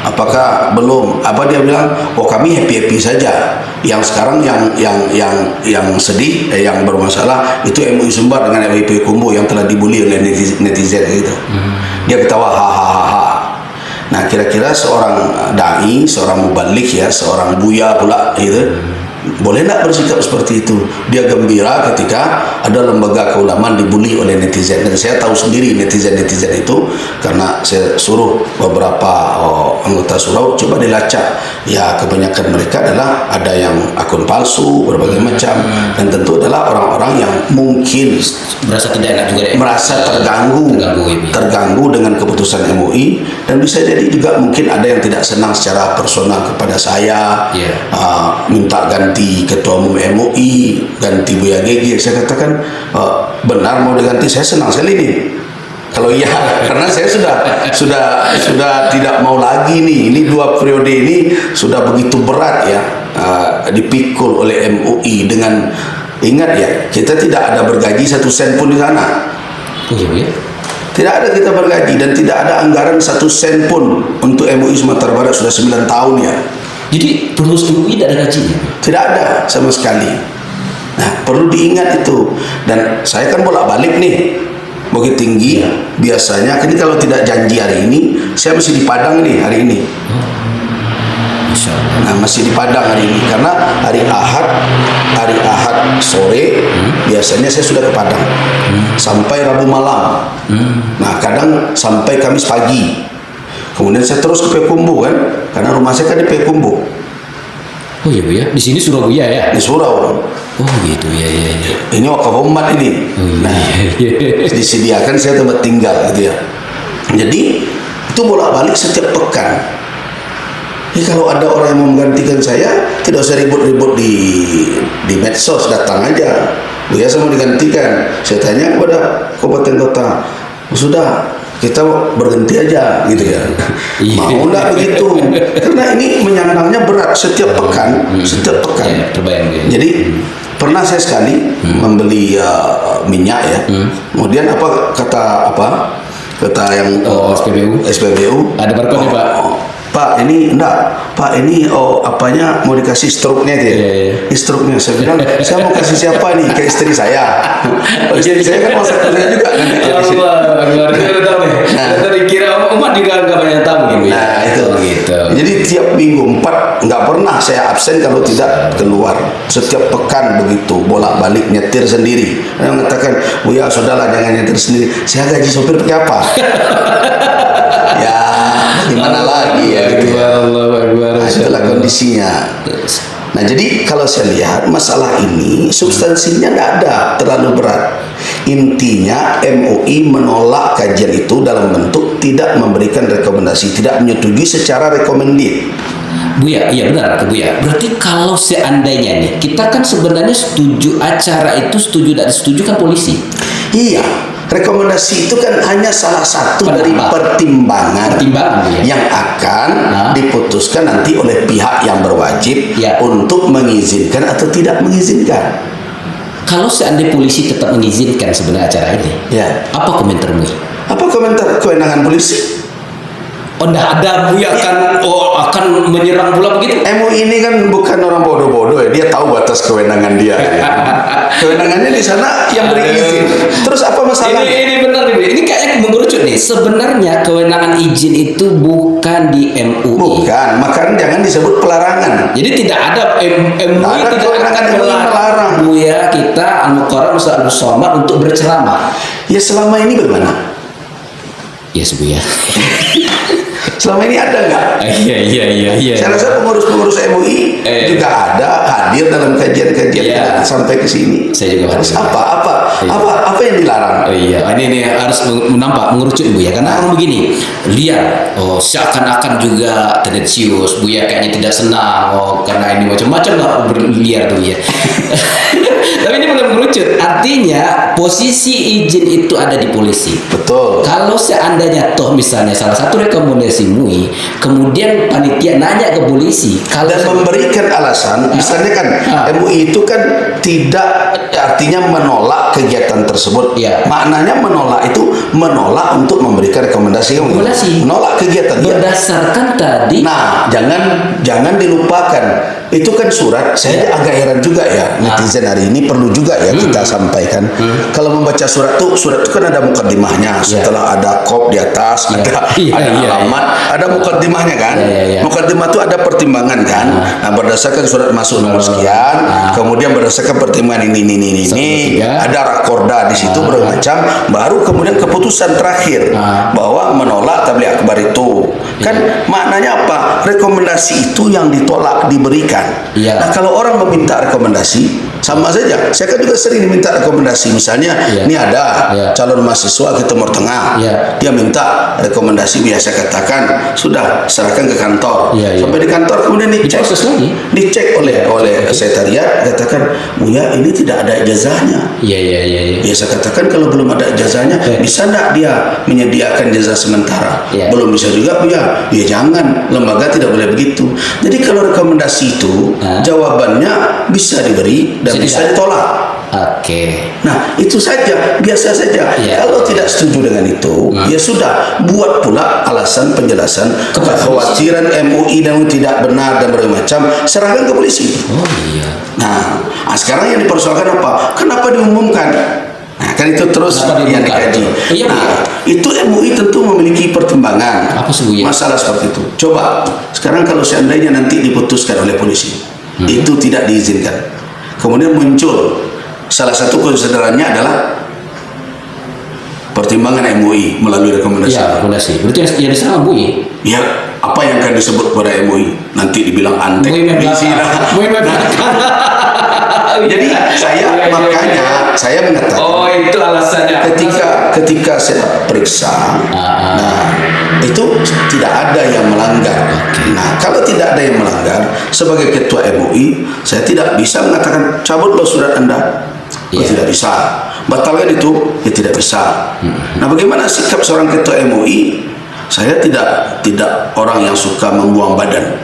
Apakah belum? Apa dia bilang? Oh kami happy saja. Yang sekarang yang sedih, yang bermasalah itu MUI Sumbar dengan MUI Payakumbuh yang telah dibully oleh netizen gitu. Dia ketawa hahaha. Nah kira-kira seorang dai, seorang mubalik ya, seorang buya pula gitu, boleh tak bersikap seperti itu? Dia gembira ketika ada lembaga keulamaan dibully oleh netizen. Dan saya tahu sendiri netizen-netizen itu, karena saya suruh beberapa anggota surau coba dilacak. Ya kebanyakan mereka adalah ada yang akun palsu, berbagai macam. Dan tentu adalah orang-orang yang mungkin merasa tidak enak juga, merasa terganggu dengan keputusan MUI. Dan bisa jadi juga mungkin ada yang tidak senang secara personal kepada saya, minta ganti Ketua Umum MUI, ganti Buya Gege. Saya katakan benar mau diganti, saya senang sekali ini. Kalau iya, karena saya sudah tidak mau lagi nih. Ini 2 periode ini sudah begitu berat ya, dipikul oleh MUI dengan, ingat ya, kita tidak ada bergaji 1 sen pun di sana. Tidak ada kita bergaji, dan tidak ada anggaran 1 sen pun untuk MUI Sumatera Barat sudah 9 tahun ya. Jadi pengurus MUI tidak ada gajinya? Tidak ada sama sekali. Nah, perlu diingat itu. Dan saya kan bolak-balik nih, Bukit Tinggi. Biasanya kan kalau tidak janji hari ini, saya masih di Padang nih hari ini. Nah, masih di Padang hari ini karena hari Ahad sore biasanya saya sudah ke Padang sampai Rabu malam. Nah, kadang sampai Kamis pagi. Kemudian saya terus ke Payakumbuh kan, karena rumah saya kan di Payakumbuh. Oh iya Bu ya, di sini surau Buya ya? Di surau. Oh gitu ya. Ini wakaf umat ini. Disediakan saya tempat tinggal gitu ya. Jadi itu bolak-balik setiap pekan. Jadi kalau ada orang yang mau menggantikan saya, tidak usah ribut-ribut di medsos, datang aja. Buya saya mau digantikan. Saya tanya kepada kabupaten kota, sudah kita berhenti aja gitu ya. Mau enggak begitu? Karena ini menyandangnya berat setiap pekan. Jadi pernah saya sekali membeli minyak ya. Kemudian kata yang SPBU ada barcode Pak. Pak ini enggak, Pak ini apanya mau dikasih struknya gitu ya. Ini struknya. Saya bilang saya mau kasih siapa nih? Ke istri saya. Istri saya kan masak saya juga kan. Tadi kira umat juga nggak banyak tamu gitu. Nah itu gitu. Jadi tiap minggu 4 nggak pernah saya absen kalau tidak keluar. Setiap pekan begitu bolak-balik nyetir sendiri. Yang mengatakan, oh ya sudahlah jangan nyetir sendiri. Saya gaji sopir pakai apa? Ya gimana lagi ya gitu. Nah, itulah kondisinya. Nah, jadi kalau saya lihat masalah ini substansinya tidak ada terlalu berat. Intinya MUI menolak kajian itu dalam bentuk tidak memberikan rekomendasi, tidak menyetujui secara rekomendasi. Buya, iya benar Buya. Berarti kalau seandainya nih, kita kan sebenarnya setuju acara itu, setuju dan setuju kan polisi. Iya, rekomendasi itu kan hanya salah satu dari pertimbangan ya? yang akan diputuskan nanti oleh pihak yang berwajib untuk mengizinkan atau tidak mengizinkan. Kalau seandainya polisi tetap mengizinkan sebenarnya acara ini, apa komentarmu? Apa komentar kewenangan polisi? Oh, enggak ada Buya akan menyerang pula begitu. MUI ini kan bukan orang bodoh-bodoh ya, dia tahu batas kewenangan dia. Kewenangannya di sana yang beri izin. Terus apa masalahnya? Ini benar ini kayaknya mengerucut nih. Sebenarnya kewenangan izin itu bukan di MUI. Bukan, makanya jangan disebut pelarangan. Jadi tidak ada MUI tidak akan melarang Buya kita Al-Mukarram Al-Somad untuk berceramah. Ya selama ini bagaimana? Yes, Buya. Selama ini ada nggak? Iya. Saya rasa pengurus-pengurus MUI juga ada hadir dalam kajian-kajian sampai ke sini. Saya juga harus apa yang dilarang? Oh iya, ini harus menampak mengerucut Buya karena orang begini liar. Oh, seakan-akan juga tendensius. Buya kayaknya tidak senang. Oh, karena ini macam-macam lah berliar tuh ya. Tapi ini belum mengerucut. Artinya posisi izin itu ada di polisi. Betul. Kalau seandainya toh misalnya salah satu rekomendasi MUI, kemudian panitia nanya ke polisi, dan memberikan alasan, misalnya kan MUI itu kan tidak artinya menolak kegiatan tersebut. Maknanya menolak itu menolak untuk memberikan rekomendasi. Menolak kegiatan. Berdasarkan tadi. Nah, jangan dilupakan. Itu kan surat, saya agak heran juga ya, netizen hari ini perlu juga ya kita sampaikan. Kalau membaca surat itu kan ada mukaddimahnya, setelah ada kop di atas, ada alamat, ada mukaddimahnya kan. Mukaddimah itu ada pertimbangan kan. Nah, berdasarkan surat masuk nomor sekian, kemudian berdasarkan pertimbangan ini, ada rakorda di situ bermacam, baru kemudian keputusan terakhir bahwa menolak tabligh akbar itu. Kan maknanya apa? Rekomendasi itu yang ditolak diberikan. Nah, kalau orang meminta rekomendasi, sama saja. Saya kan juga sering diminta rekomendasi. Misalnya, ini ada calon mahasiswa ke Timur Tengah, dia minta rekomendasi, biasa katakan sudah serahkan ke kantor. Sampai di kantor kemudian dicek oleh sekretariat, katakan Buya ini tidak ada ijazahnya. Biasa katakan kalau belum ada ijazahnya, bisa enggak dia menyediakan ijazah sementara? Belum bisa juga Buya. Ya jangan, lembaga tidak boleh begitu. Jadi kalau rekomendasi itu jawabannya bisa diberi dan bisa ditolak. Nah, itu saja, biasa saja. Kalau tidak setuju dengan itu, ya sudah, buat pula alasan penjelasan kekhawatiran MUI dan tidak benar dan berbagai macam, serahkan ke polisi. Nah, sekarang yang dipersoalkan apa? Kenapa diumumkan? Nah, kan itu terus yang dikaji. Nah, itu MUI tentu memiliki pertimbangan masalah seperti itu. Coba sekarang kalau seandainya nanti diputuskan oleh polisi itu tidak diizinkan, kemudian muncul salah satu konsiderannya adalah pertimbangan MUI melalui rekomendasi. Rekomendasi. Berarti yang diserang MUI. Ya, apa yang akan disebut pada MUI? Nanti dibilang antek. Jadi makanya saya mengatakan itu alasannya. Ketika saya periksa, nah itu tidak ada yang melanggar. Nah, kalau tidak ada yang melanggar, sebagai ketua MUI saya tidak bisa mengatakan cabutlah surat Anda. Tidak bisa. Batalkan itu, ya tidak bisa. Nah, bagaimana sikap seorang ketua MUI? Saya tidak orang yang suka membuang badan.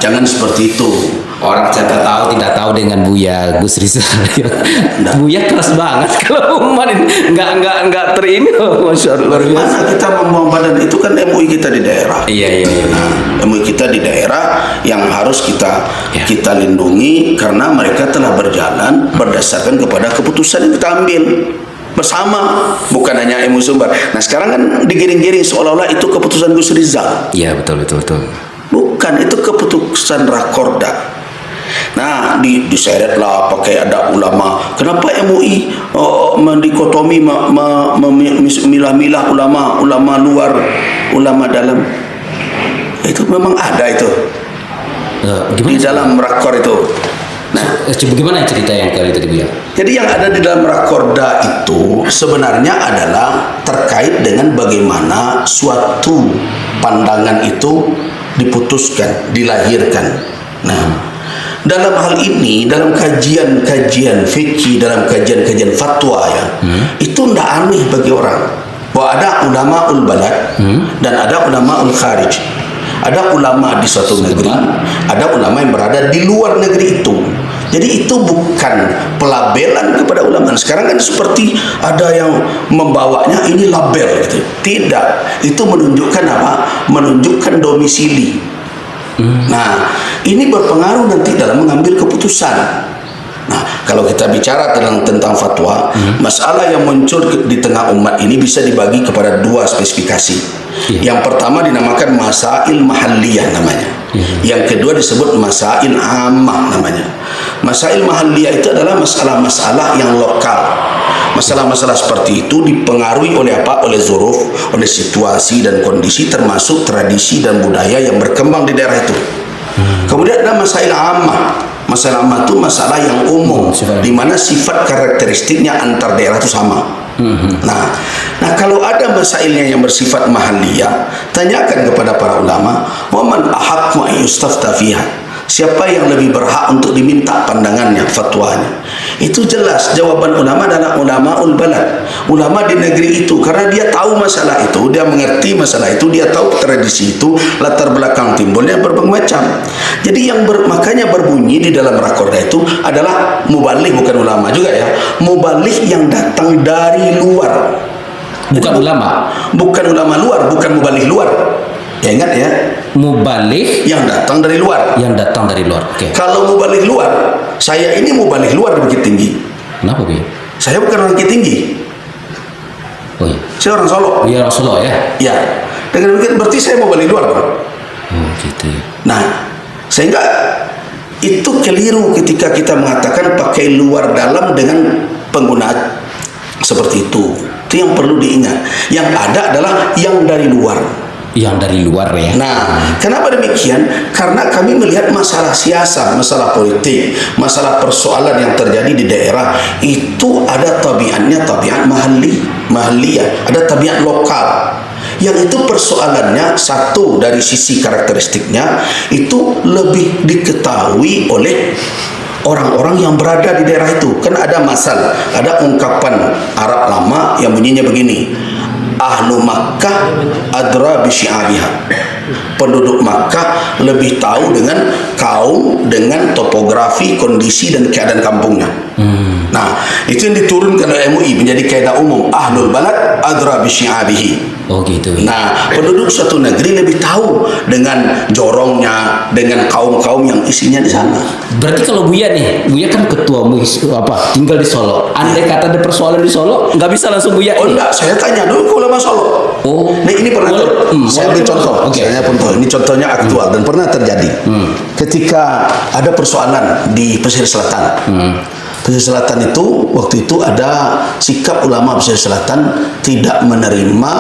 Jangan seperti itu. Orang tidak tahu dengan Buya Gus Rizal. Buya keras banget kalau umat nggak terini. Masya Allah. Bagaimana kita membuang badan? Itu kan MUI kita di daerah. MUI kita di daerah yang harus kita lindungi karena mereka telah berjalan berdasarkan kepada keputusan yang kita ambil bersama, bukan hanya MUI Sumbar. Nah, sekarang kan digiring-giring seolah-olah itu keputusan Gus Rizal. Iya, betul. Bukan, itu keputusan Rakorda. Nah, diseretlah pakai ada ulama. Kenapa MUI mendikotomi memilah-milah ulama luar, ulama dalam? Itu memang ada itu. di dalam rakor itu. Nah, bagaimana cerita yang kali tadi Buya? jadi yang ada di dalam rakorda itu sebenarnya adalah terkait dengan bagaimana suatu pandangan itu diputuskan, dilahirkan. Nah, dalam hal ini, dalam kajian-kajian fikih, dalam kajian-kajian fatwa ya, itu tidak aneh bagi orang. Bahwa ada ulama balad dan ada ulama kharij. Ada ulama di suatu negeri, ada ulama yang berada di luar negeri itu. Jadi itu bukan pelabelan kepada ulama. Sekarang kan seperti ada yang membawanya ini label gitu. Tidak. Itu menunjukkan apa? Menunjukkan domisili. Nah, ini berpengaruh nanti dalam mengambil keputusan. Nah, kalau kita bicara tentang fatwa, masalah yang muncul di tengah umat ini bisa dibagi kepada dua spesifikasi. Yang pertama dinamakan masail mahalliyah namanya. Yang kedua disebut masail ammah namanya. Masail mahalliyah itu adalah masalah-masalah yang lokal. Masalah-masalah seperti itu dipengaruhi oleh apa? Oleh zuruf, oleh situasi dan kondisi, termasuk tradisi dan budaya yang berkembang di daerah itu. Kemudian ada masail ammah. Masalah ammah itu masalah yang umum, di mana sifat karakteristiknya antar daerah itu sama. Nah, kalau ada masailnya yang bersifat mahalliyah, tanyakan kepada para ulama, wa man ahaqqu an yustafta fiha. Siapa yang lebih berhak untuk diminta pandangannya, fatwanya? Itu jelas jawaban ulama adalah ulama balad, ulama di negeri itu, karena dia tahu masalah itu, dia mengerti masalah itu, dia tahu tradisi itu, latar belakang timbulnya berbagai macam. Jadi makanya berbunyi di dalam rakorda itu adalah mubaligh, bukan ulama juga ya, mubaligh yang datang dari luar, bukan ulama, bukan ulama luar, bukan mubaligh luar. Ya, ingat ya, mubaligh yang datang dari luar. Yang datang dari luar. Oke. Kalau mubaligh luar, saya ini mubaligh luar di Bukit Tinggi. Kenapa, Bu? Saya bukan orang Bukit Tinggi. Oh iya. Saya orang Solo. Iya, orang Solo ya. Ya. Dengan begitu berarti saya mubaligh luar, Bang. Oh, gitu ya. Nah, sehingga itu keliru ketika kita mengatakan pakai luar dalam dengan penggunaan seperti itu. Itu yang perlu diingat. Yang ada adalah yang dari luar. Yang dari luar ya. Nah, kenapa demikian? Karena kami melihat masalah siasa, masalah politik, masalah persoalan yang terjadi di daerah itu ada tabiatnya, tabiat mahalliyah, ada tabiat lokal. Yang itu persoalannya satu dari sisi karakteristiknya itu lebih diketahui oleh orang-orang yang berada di daerah itu. Kan ada masal, ada ungkapan Arab lama yang bunyinya begini: Ahlu Makkah adra bi syi'abiha. Penduduk Makkah lebih tahu dengan kaum, dengan topografi, kondisi dan keadaan kampungnya. Nah, itu yang diturunkan oleh MUI menjadi kaidah umum, ahlul balad adra bi syi'abihi. Oh gitu. Nah, penduduk suatu negeri lebih tahu dengan jorongnya, dengan kaum-kaum yang isinya di sana. Berarti kalau Buya nih, Buya kan ketua MUI tinggal di Solo. Andai kata ada persoalan di Solo, nggak bisa langsung Buya. Oh enggak, saya tanya dulu ke ulama Solo. Oh. Nah, ini pernah saya beri contoh. Okay. Saya contoh. Ini contohnya aktual dan pernah terjadi. Ketika ada persoalan di Pesisir Selatan. Pesisir Selatan itu waktu itu ada sikap ulama Pesisir Selatan tidak menerima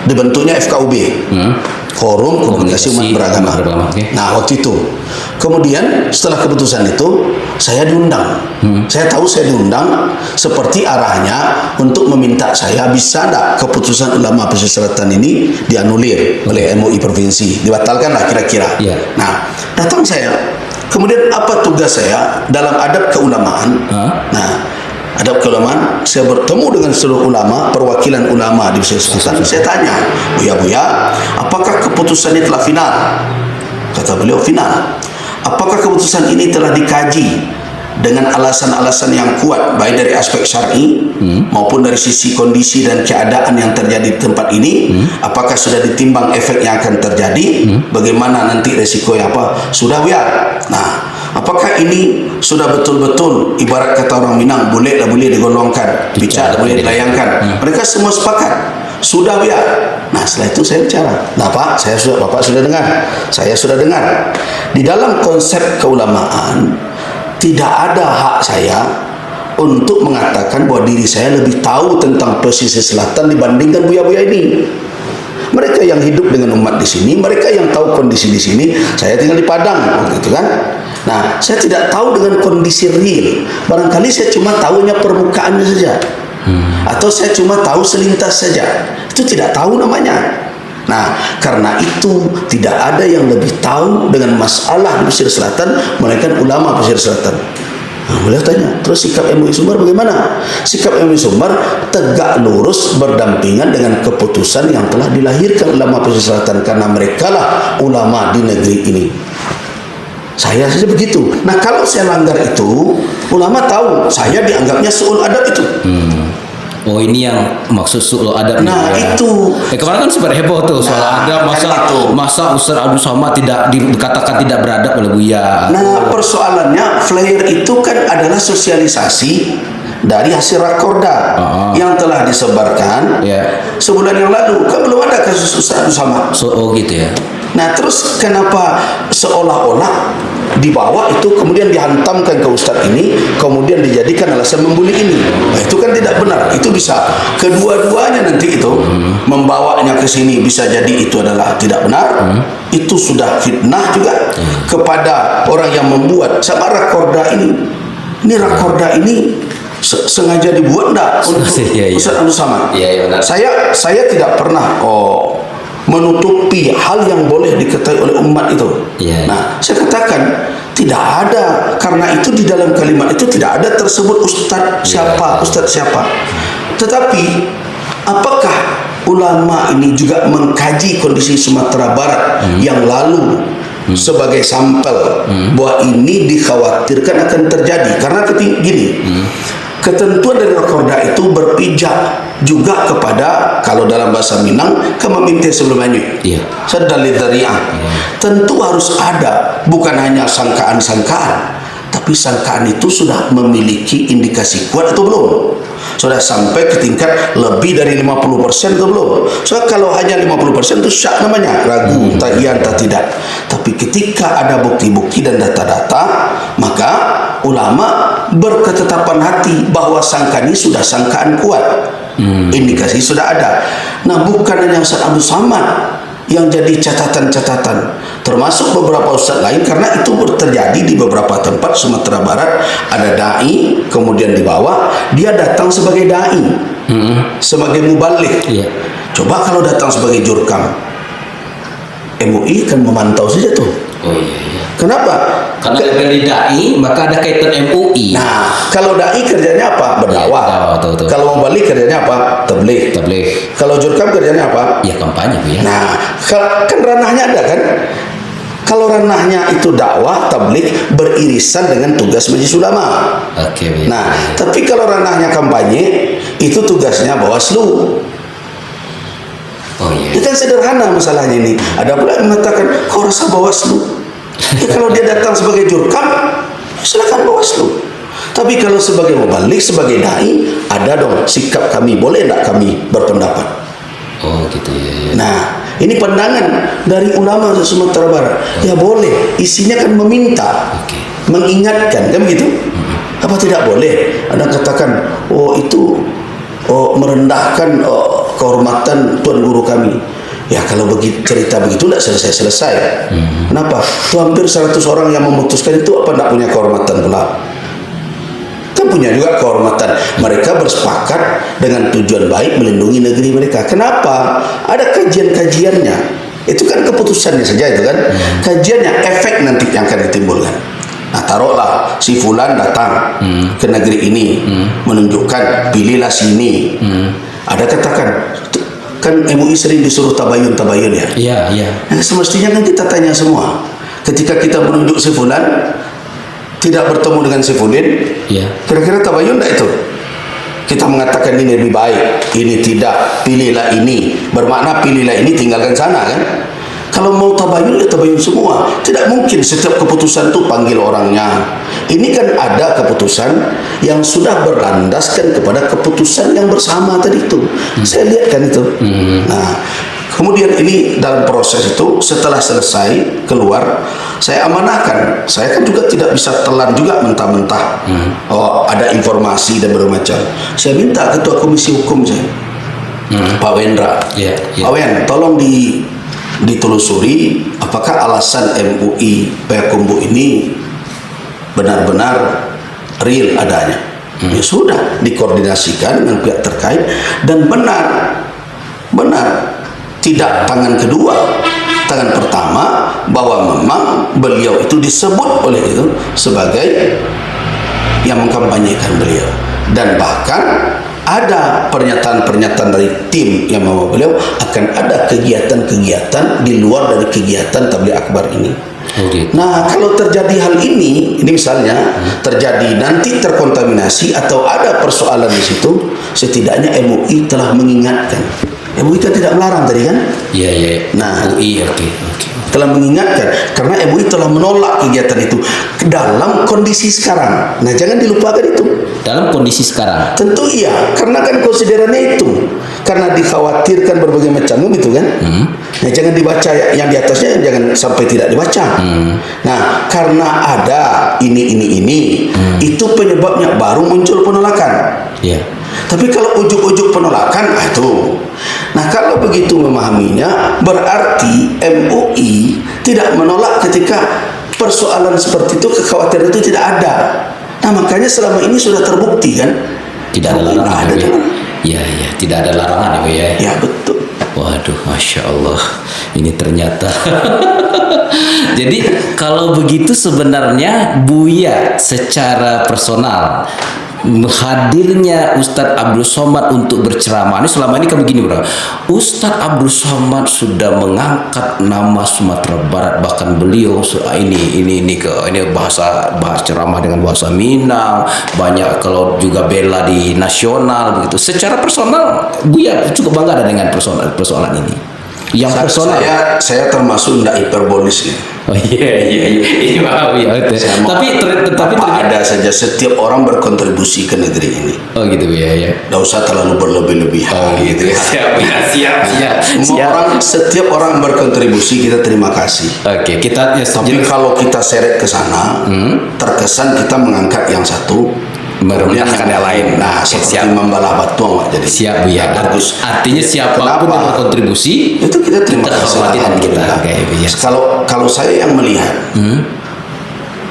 dibentuknya FKUB, Forum Komunikasi Umat Beragama. Okay. Nah, waktu itu kemudian setelah keputusan itu saya diundang. Saya tahu saya diundang seperti arahnya untuk meminta saya bisa tidak keputusan ulama Pesisir Selatan ini dianulir oleh MUI provinsi, dibatalkan lah kira-kira. Nah, datang saya. Kemudian apa tugas saya dalam adab keulamaan? Nah, adab keulamaan, saya bertemu dengan seluruh ulama, perwakilan ulama di Pesisir Selatan. Saya tanya, Buya, apakah keputusan ini telah final? Kata beliau, final. Apakah keputusan ini telah dikaji dengan alasan-alasan yang kuat, baik dari aspek syar'i maupun dari sisi kondisi dan keadaan yang terjadi di tempat ini? Apakah sudah ditimbang efek yang akan terjadi? Bagaimana nanti resikonya apa? Sudah, Buya. Nah, apakah ini sudah betul-betul ibarat kata orang Minang, boleh digolongkan, bicara boleh dilayangkan? Mereka semua sepakat. Sudah, Buya. Nah, setelah itu saya bicara. Nah, Pak, Bapak sudah dengar. Saya sudah dengar. Di dalam konsep keulamaan tidak ada hak saya untuk mengatakan bahwa diri saya lebih tahu tentang pesisir selatan dibandingkan Buya-Buya ini. Mereka yang hidup dengan umat di sini, mereka yang tahu kondisi di sini. Saya tinggal di Padang, gitu kan. Nah, saya tidak tahu dengan kondisi real. Barangkali saya cuma tahunya permukaannya saja. Atau saya cuma tahu selintas saja. Itu tidak tahu namanya. Nah, karena itu tidak ada yang lebih tahu dengan masalah di Pesisir Selatan melainkan ulama Pesisir Selatan. Nah, boleh tanya, terus sikap MUI Sumbar bagaimana? Sikap MUI Sumbar tegak lurus berdampingan dengan keputusan yang telah dilahirkan ulama Pesisir Selatan, karena mereka lah ulama di negeri ini. Saya saja begitu. Nah, kalau saya langgar itu, ulama tahu saya dianggapnya su'ul adab itu. Oh, ini yang maksud su'ul adab. Nah, ya. itu. Kemarin kan super heboh tuh soal adab, masa Ustaz Abdul Somad tidak dikatakan tidak beradab oleh Buya. Nah, persoalannya flyer itu kan adalah sosialisasi dari hasil rakorda yang telah disebarkan sebulan yang lalu. Kan belum ada kasus Ustaz Abdul Somad. Oh gitu ya. Nah, terus kenapa seolah-olah dibawa itu kemudian dihantamkan ke Ustadz ini, kemudian dijadikan alasan membuli ini? Nah, itu kan tidak benar. Itu bisa kedua-duanya nanti itu membawanya ke sini, bisa jadi itu adalah tidak benar. Itu sudah fitnah juga kepada orang yang membuat. Sama rakorda ini. Ini rakorda ini sengaja dibuat enggak untuk Ustadz Abdul Somad? Iya, benar. Saya tidak pernah menutupi hal yang boleh diketahui oleh umat itu. Nah, saya katakan tidak ada, karena itu di dalam kalimat itu tidak ada tersebut ustadz siapa, ustadz siapa. Tetapi apakah ulama ini juga mengkaji kondisi Sumatera Barat yang lalu sebagai sampel bahwa ini dikhawatirkan akan terjadi? Karena gini, ketentuan dari rakorda itu berpijak juga kepada, kalau dalam bahasa Minang, kemamimpinan sebelumnya. Sadali dariah. Tentu harus ada, bukan hanya sangkaan-sangkaan, tapi sangkaan itu sudah memiliki indikasi kuat atau belum? Sudah sampai ke tingkat lebih dari 50% atau belum? Soalnya kalau hanya 50% itu syak namanya, ragu, tak iya, tak tidak. Tapi ketika ada bukti-bukti dan data-data, maka ulama berketetapan hati bahwa sangkaan ini sudah sangkaan kuat. Indikasi sudah ada. Nah, bukan hanya Ustaz Abdul Somad yang jadi catatan-catatan, termasuk beberapa ustaz lain, karena itu terjadi di beberapa tempat Sumatera Barat. Ada dai, kemudian dibawa, dia datang sebagai dai, sebagai mubaligh. Coba kalau datang sebagai jurkam, MUI kan memantau saja tuh. Kenapa? Karena dari dai maka ada kaitan MUI. Nah, kalau dai kerjanya apa? Berdakwah. Kalau mubaligh kerjanya apa? Tabligh. Kalau jurkam kerjanya apa? Ya, kampanye, Bu ya. Nah, kan ranahnya ada kan? Kalau ranahnya itu dakwah, tabligh beririsan dengan tugas majelis ulama. Nah, tapi kalau ranahnya kampanye, itu tugasnya Bawaslu. Itu kan sederhana masalahnya ini. Ada pula yang mengatakan, kau rasa Bawaslu? Ya, kalau dia datang sebagai jurkam, silakan Bawaslu. Tapi kalau sebagai mubaligh, sebagai dai, ada dong sikap kami, boleh tidak kami berpendapat? Nah, ini pandangan dari ulama Sumatera Barat. Ya boleh, isinya kan meminta, mengingatkan, kan begitu? Apa tidak boleh? Ada katakan, itu merendahkan kehormatan tuan guru kami. Ya, kalau cerita begitu tidak selesai-selesai. Kenapa? Itu hampir 100 orang yang memutuskan itu, apa tidak punya kehormatan pula? Kan punya juga kehormatan. Mereka bersepakat dengan tujuan baik melindungi negeri mereka. Kenapa? Ada kajian-kajiannya. Itu kan keputusannya saja itu kan. Kajiannya, efek nanti yang akan ditimbulkan. Nah, taruhlah si fulan datang ke negeri ini, menunjukkan pilihlah sini. Ada katakan, kan MUI sering disuruh tabayun ya. Nah, semestinya kan kita tanya semua. Ketika kita menunjuk si fulan, tidak bertemu dengan si fulin, kira-kira tabayun tidak itu? Kita mengatakan ini lebih baik, ini tidak, pilihlah ini. Bermakna pilihlah ini, tinggalkan sana kan? Kalau mau tabayun, ya tabayun semua. Tidak mungkin setiap keputusan itu panggil orangnya. Ini kan ada keputusan yang sudah berlandaskan kepada keputusan yang bersama tadi itu. Saya lihat kan itu. Nah, kemudian ini dalam proses itu, setelah selesai keluar, saya amanahkan. Saya kan juga tidak bisa telan juga mentah-mentah. Ada informasi dan bermacam. Saya minta ketua komisi hukum saya, Pak Wendra. Pak Wen, tolong ditelusuri apakah alasan MUI Payakumbuh ini benar-benar real adanya. Ya sudah, dikoordinasikan dengan pihak terkait dan benar tidak tangan kedua, tangan pertama bahwa memang beliau itu disebut oleh itu sebagai yang mengkampanyekan beliau, dan bahkan ada pernyataan-pernyataan dari tim yang membawa beliau akan ada kegiatan-kegiatan di luar dari kegiatan tabligh akbar ini. Nah, kalau terjadi hal ini misalnya terjadi nanti terkontaminasi atau ada persoalan di situ, setidaknya MUI telah mengingatkan. MUI kan tidak melarang tadi kan? Iya. Nah, MUI telah mengingatkan karena MUI telah menolak kegiatan itu dalam kondisi sekarang. Nah, jangan dilupakan itu. Dalam kondisi sekarang. Tentu iya, karena kan konsiderannya itu. Karena dikhawatirkan berbagai macam gitu kan. Nah, jangan dibaca yang di atasnya, jangan sampai tidak dibaca. Nah, karena ada ini, itu penyebabnya baru muncul penolakan. Iya. Tapi kalau ujuk-ujuk penolakan itu. Nah, kalau begitu memahaminya, berarti MUI tidak menolak ketika persoalan seperti itu, kekhawatiran itu tidak ada. Nah, makanya selama ini sudah terbukti kan? Tidak ada larangan. Iya, tidak ada larangan ya. Ya, betul. Waduh, Masya Allah, ini ternyata. Jadi kalau begitu sebenarnya Buya secara personal hadirnya Ustadz Abdul Somad untuk berceramah ini selama ini kan begini bro, Ustadz Abdul Somad sudah mengangkat nama Sumatera Barat, bahkan beliau ini bahasa ceramah dengan bahasa Minang, banyak kalau juga bela di nasional begitu. Secara personal Buya cukup bangga dengan persoalan ini. Yang personal saya termasuk tidak hiperbolis ya. Oh iya. Ini maaf ya. Tapi ada saja, setiap orang berkontribusi ke negeri ini. Oh gitu ya. Tidak usah terlalu berlebih-lebihan. Oh gitu ya. Siap. Setiap orang berkontribusi, kita terima kasih. Oke, kita tapi kalau kita seret ke sana, terkesan kita mengangkat yang satu, merendahkan yang lain. Nah, seperti membalah batuang lah. Jadi siap ya. bagus. Artinya siapapun yang berkontribusi itu kita terima kasih dan kita Kalau saya yang melihat,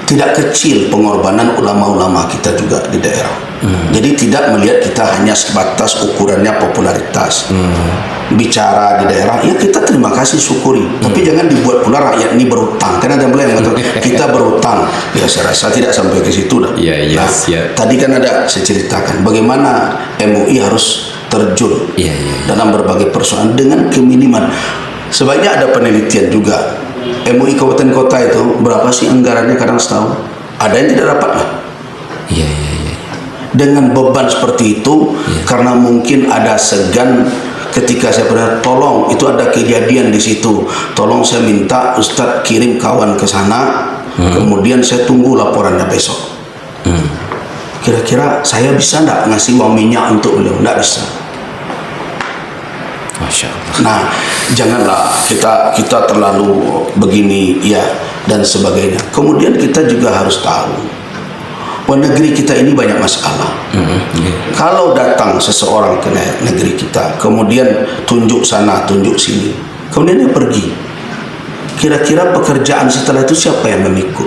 tidak kecil pengorbanan ulama-ulama kita juga di daerah. Jadi tidak melihat kita hanya sebatas ukurannya popularitas. Bicara di daerah, ya kita terima kasih, syukuri. Tapi jangan dibuat pula rakyat ini berhutang. Karena ada yang mengatakan kita berhutang. Ya, saya rasa tidak sampai ke situ dah. Tadi kan ada saya ceritakan bagaimana MUI harus terjun dalam berbagai persoalan dengan keminiman. Sebaiknya ada penelitian juga. MUI kabupaten kota itu berapa sih anggarannya kadang setahun? Ada yang tidak dapat lah. Dengan beban seperti itu, karena mungkin ada segan ketika saya pernah tolong, itu ada kejadian di situ. Tolong saya minta Ustadz kirim kawan ke sana, kemudian saya tunggu laporannya besok. Kira-kira saya bisa enggak ngasih uang minyak untuk beliau? Enggak bisa. Masya Allah. Nah, janganlah kita terlalu begini ya dan sebagainya. Kemudian kita juga harus tahu bahwa negeri kita ini banyak masalah. Kalau datang seseorang ke negeri kita, kemudian tunjuk sana, tunjuk sini, kemudian dia pergi, kira-kira pekerjaan setelah itu siapa yang memikul?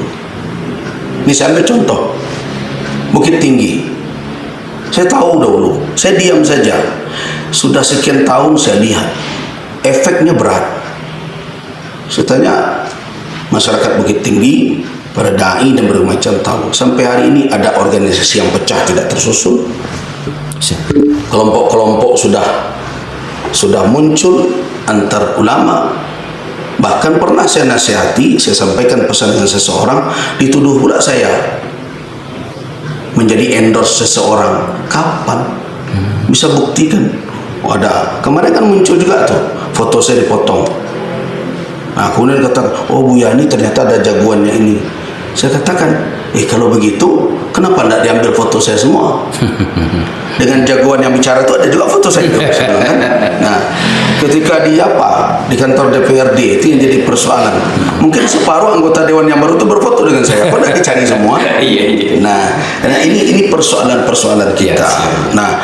Ini saya ambil contoh Bukit Tinggi. Saya tahu dahulu, saya diam saja. Sudah sekian tahun saya lihat efeknya berat. Saya tanya masyarakat Bukit Tinggi, para dai dan berbagai macam tahu. Sampai hari ini ada organisasi yang pecah tidak tersusun. Kelompok-kelompok sudah muncul antar ulama. Bahkan pernah saya nasihati, saya sampaikan pesan dengan seseorang, dituduh pula saya menjadi endorse seseorang. Kapan? Bisa buktikan? Oh, ada. Kemarin kan muncul juga tuh foto saya dipotong. Nah, kemudian katakan, oh Buya ini ternyata ada jagoannya ini. Saya katakan, kalau begitu kenapa tidak diambil foto saya semua? Dengan jagoan yang bicara itu ada juga foto saya itu. Kan? Nah, ketika di kantor DPRD itu yang jadi persoalan. Mungkin separuh anggota dewan yang baru itu berfoto dengan saya. Kok tidak dicari semua? Nah, ini persoalan-persoalan kita. Nah,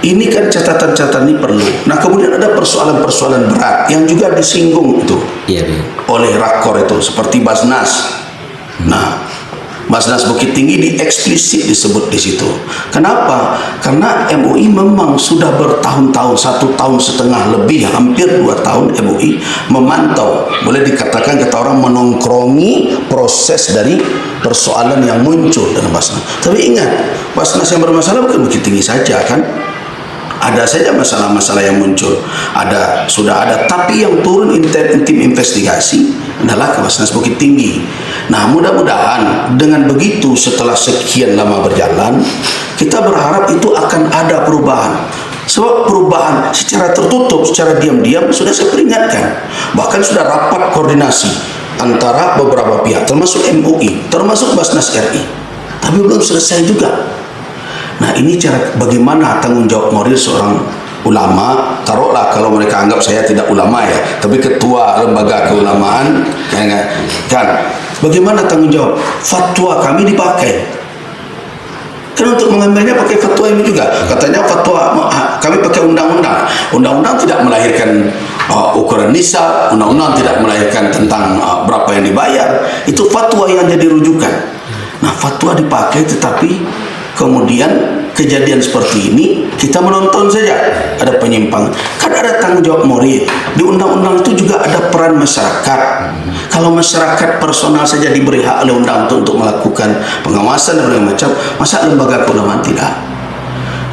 ini kan catatan-catatan ini perlu. Nah kemudian ada persoalan-persoalan berat yang juga disinggung itu Iya, Bu. oleh Rakor itu seperti Basnas. Nah, Basnas Bukit Tinggi dieksplisit disebut di situ. Kenapa? Karena MUI memang sudah bertahun-tahun, 1,5 tahun lebih, hampir 2 tahun MUI memantau. Boleh dikatakan kata orang menongkrongi proses dari persoalan yang muncul dalam Basnas. Tapi ingat, Basnas yang bermasalah bukan Bukit Tinggi saja kan? Ada saja masalah-masalah yang muncul. Sudah ada, tapi yang turun tim investigasi adalah ke Basnas Bukit Tinggi. Nah, mudah-mudahan dengan begitu setelah sekian lama berjalan, kita berharap itu akan ada perubahan. Sebab perubahan secara tertutup, secara diam-diam sudah saya peringatkan. Bahkan sudah rapat koordinasi antara beberapa pihak, termasuk MUI, termasuk Basnas RI. Tapi belum selesai juga. Nah, ini cara bagaimana tanggung jawab moral seorang ulama. Taruhlah kalau mereka anggap saya tidak ulama ya, tapi ketua lembaga keulamaan kan, bagaimana tanggung jawab? Fatwa kami dipakai kan untuk mengambilnya pakai fatwa ini juga. Katanya fatwa kami pakai undang-undang. Undang-undang tidak melahirkan ukuran nisab, undang-undang tidak melahirkan tentang berapa yang dibayar. Itu fatwa yang jadi rujukan. Nah, fatwa dipakai, tetapi kemudian kejadian seperti ini kita menonton saja, ada penyimpangan. Kan ada tanggung jawab moral. Di undang-undang itu juga ada peran masyarakat. Kalau masyarakat personal saja diberi hak oleh undang untuk melakukan pengawasan dan berbagai macam, masa lembaga keulamaan tidak?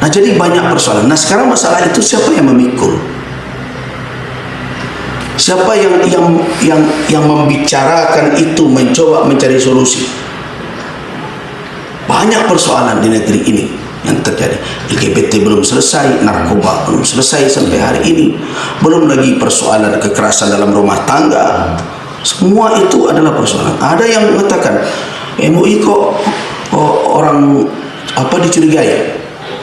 Nah, jadi banyak persoalan. Nah, sekarang masalah itu siapa yang memikul? Siapa yang membicarakan itu, mencoba mencari solusi? Banyak persoalan di negeri ini yang terjadi. LGBT belum selesai, narkoba belum selesai sampai hari ini, belum lagi persoalan kekerasan dalam rumah tangga. Semua itu adalah persoalan. Ada yang mengatakan MUI kok orang dicurigai,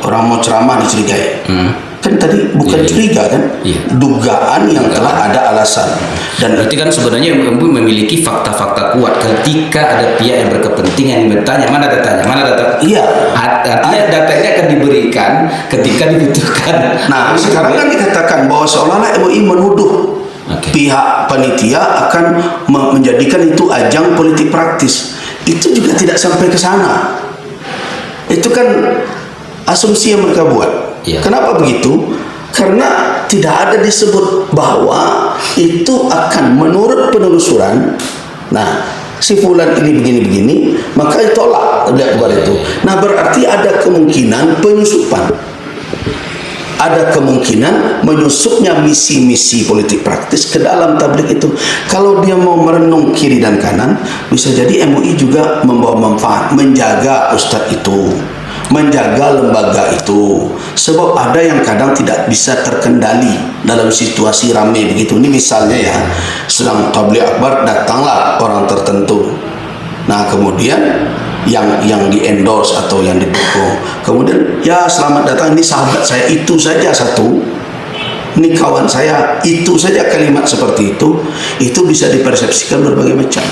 orang mau ceramah dicurigai. Kan tadi bukan curiga kan, dugaan yang telah ada alasan. Dan berarti kan sebenarnya MUI memiliki fakta-fakta kuat ketika ada pihak yang berkepentingan yang bertanya mana datanya, mana data. Iya, artinya datanya akan diberikan ketika dibutuhkan. Nah, sekarang kan dikatakan bahwa seolah-olah MUI menuduh pihak panitia akan menjadikan itu ajang politik praktis. Itu juga tidak sampai ke sana. Itu kan asumsi yang mereka buat. Kenapa begitu? Karena tidak ada disebut bahwa itu akan menurut penelusuran. Nah, si fulan ini begini-begini, maka ditolak lihat kabar itu. Nah, berarti ada kemungkinan penyusupan. Ada kemungkinan menyusupnya misi-misi politik praktis ke dalam tablik itu. Kalau dia mau merenung kiri dan kanan, bisa jadi MUI juga membawa manfaat menjaga ustadz itu, menjaga lembaga itu. Sebab ada yang kadang tidak bisa terkendali dalam situasi ramai begitu. Ini misalnya ya, sedang tabligh akbar, datanglah orang tertentu. Nah, kemudian yang di-endorse atau yang didukung, kemudian ya selamat datang, ini sahabat saya, itu saja satu, ini kawan saya, itu saja kalimat seperti itu bisa dipersepsikan berbagai macam.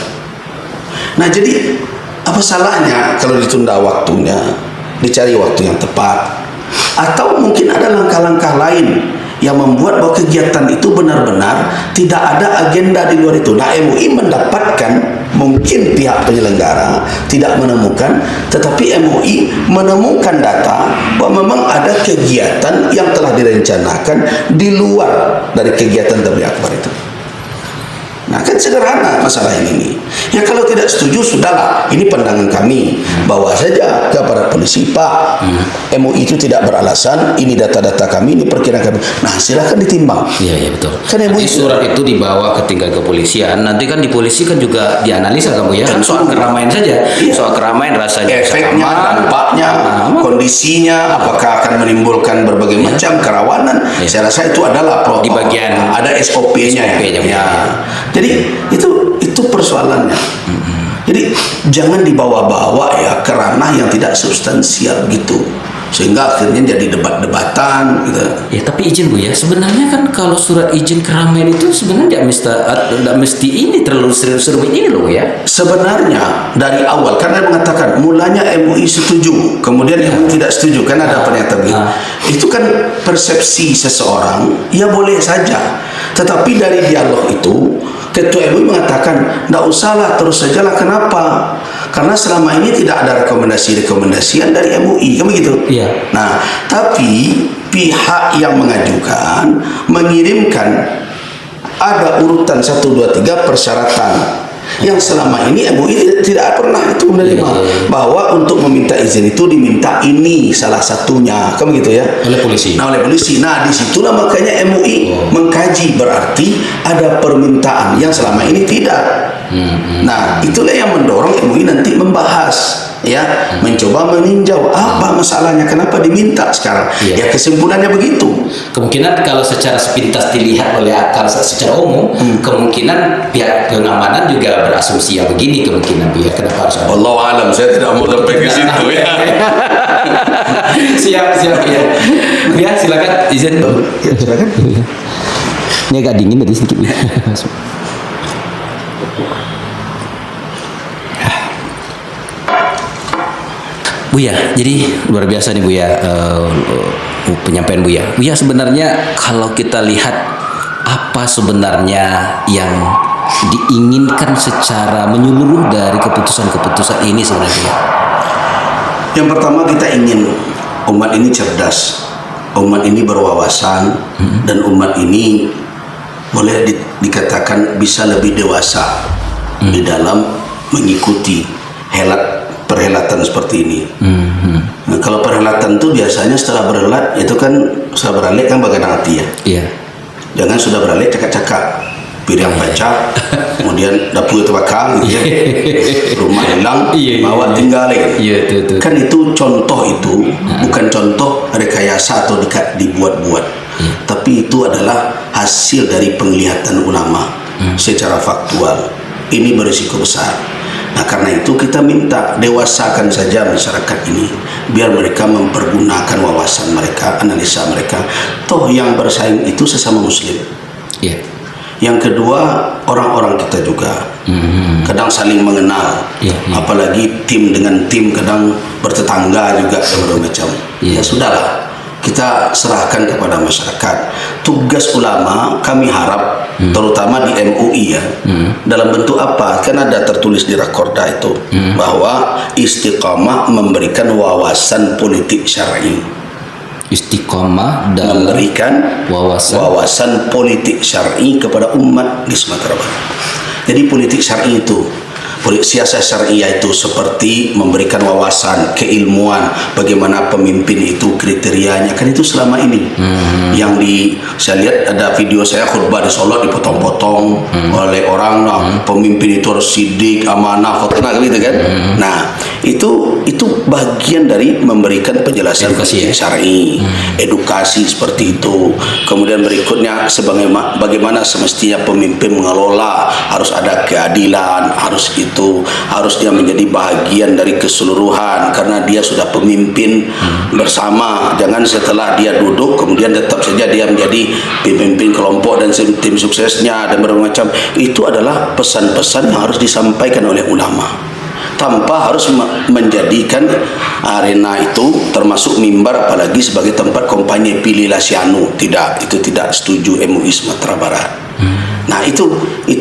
Nah, jadi apa salahnya kalau ditunda waktunya, dicari waktu yang tepat, atau mungkin ada langkah-langkah lain yang membuat bahwa kegiatan itu benar-benar tidak ada agenda di luar itu. Nah, MUI mendapatkan, mungkin pihak penyelenggara tidak menemukan, tetapi MUI menemukan data bahwa memang ada kegiatan yang telah direncanakan di luar dari kegiatan tabligh akbar itu. Nah, kan sederhana masalah ini. Ya, kalau tidak setuju, sudahlah. Ini pandangan kami. Bawa saja ke aparat polisi, Pak. MUI itu tidak beralasan. Ini data-data kami, ini perkiraan kami. Nah, silakan ditimbang. Iya, betul. Kan MUI surat itu dibawa ke tingkat kepolisian. Nanti kan di polisi kan juga dianalisa kan, Bu ya. Kan soal keramaian saja. Soal keramaian rasanya. Efeknya, dampaknya, kondisinya, apakah akan menimbulkan berbagai macam kerawanan. Saya rasa itu adalah di bagian ada SOP-nya. Ya. Jadi itu persoalannya. Jadi jangan dibawa-bawa ya ke ranah yang tidak substansial gitu. sehingga akhirnya jadi debat-debatan gitu. Ya tapi izin Bu ya, sebenarnya kan kalau surat izin keramaian itu sebenarnya tidak mesti ini terlalu serumit ini loh ya. Sebenarnya dari awal karena mengatakan mulanya MUI setuju, kemudian MUI tidak setuju, kan ada pernyataan begitu. Itu kan persepsi seseorang, ya boleh saja. Tetapi dari dialog itu Ketua MUI mengatakan, tidak usahlah, terus sajalah. Kenapa? Karena selama ini tidak ada rekomendasi-rekomendasian dari MUI, kan begitu? Iya. Nah, tapi pihak yang mengajukan mengirimkan ada urutan 1, 2, 3 persyaratan yang selama ini MUI tidak pernah itu menerima, bahwa untuk meminta izin itu diminta ini salah satunya, kan begitu ya, oleh polisi. oleh polisi. Nah, disitulah makanya MUI mengkaji, berarti ada permintaan yang selama ini tidak. Nah, itulah yang mendorong MUI nanti membahas, ya, mencoba meninjau apa masalahnya, kenapa diminta sekarang. Ya, kesimpulannya begitu. Kemungkinan kalau secara sepintas dilihat oleh akal secara umum, kemungkinan pihak pengamanan juga berasumsi yang begini kemungkinan ya, kenapa harus ada. Wallahu alam, saya tidak mau sampai ke situ ya. siap ya. Ya, silakan izin. Ya, silakan. Ini agak dingin tadi sedikit. Buya, jadi luar biasa nih Buya, penyampaian Buya. Buya, sebenarnya kalau kita lihat apa sebenarnya yang diinginkan secara menyeluruh dari keputusan-keputusan ini sebenarnya? Yang pertama, kita ingin umat ini cerdas, umat ini berwawasan, dan umat ini boleh dikatakan bisa lebih dewasa di dalam mengikuti perhelatan seperti ini. Nah, kalau perhelatan itu biasanya setelah berhelat itu kan setelah beralik kan bagian hati ya. Iya. Jangan sudah beralik cakap-cakap, piring baca, kemudian dapur terbakar, gitu ya. Rumah hilang, bawa tinggal lagi. Iya, Kan itu contoh itu, bukan contoh rekayasa atau dibuat-buat. Tapi itu adalah hasil dari penglihatan ulama secara faktual. Ini berisiko besar. Nah, karena itu kita minta dewasakan saja masyarakat ini, biar mereka mempergunakan wawasan mereka, analisa mereka. Toh yang bersaing itu sesama muslim. Iya. Yang kedua, orang-orang kita juga kadang saling mengenal, apalagi tim dengan tim kadang bertetangga juga dan macam. Ya sudahlah, kita serahkan kepada masyarakat. Tugas ulama kami harap, terutama di MUI ya, dalam bentuk apa? Kan ada tertulis di rakorda itu bahwa istiqamah memberikan wawasan politik syar'i. Istiqamah dalam memberikan wawasan politik syar'i kepada umat di Sumatera Barat. Jadi politik syar'i itu, siasat syariah itu seperti memberikan wawasan, keilmuan, bagaimana pemimpin itu kriterianya, kan itu selama ini yang saya lihat ada video saya khutbah di Solo dipotong-potong oleh orang, pemimpin itu harus sidik, amanah, fotona gitu kan. Nah, itu bagian dari memberikan penjelasan politik syar'i, edukasi seperti itu. Kemudian berikutnya bagaimana semestinya pemimpin mengelola, harus ada keadilan, harus dia menjadi bagian dari keseluruhan karena dia sudah pemimpin bersama. Jangan setelah dia duduk kemudian tetap saja dia menjadi pemimpin kelompok dan tim suksesnya dan berbagai macam. Itu adalah pesan-pesan yang harus disampaikan oleh ulama, tanpa harus menjadikan arena itu termasuk mimbar apalagi sebagai tempat kampanye pilihlah si anu. Tidak, itu tidak setuju MUI Sumatera Barat. Nah, itu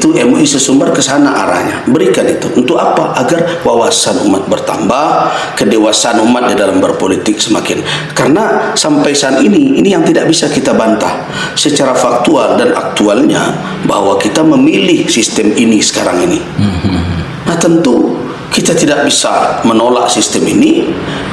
MUI sesumber ke sana arahnya. Berikan itu. Untuk apa? Agar wawasan umat bertambah, kedewasaan umat di dalam berpolitik semakin. Karena sampai saat ini yang tidak bisa kita bantah secara faktual dan aktualnya bahwa kita memilih sistem ini sekarang ini. Nah, tentu kita tidak bisa menolak sistem ini,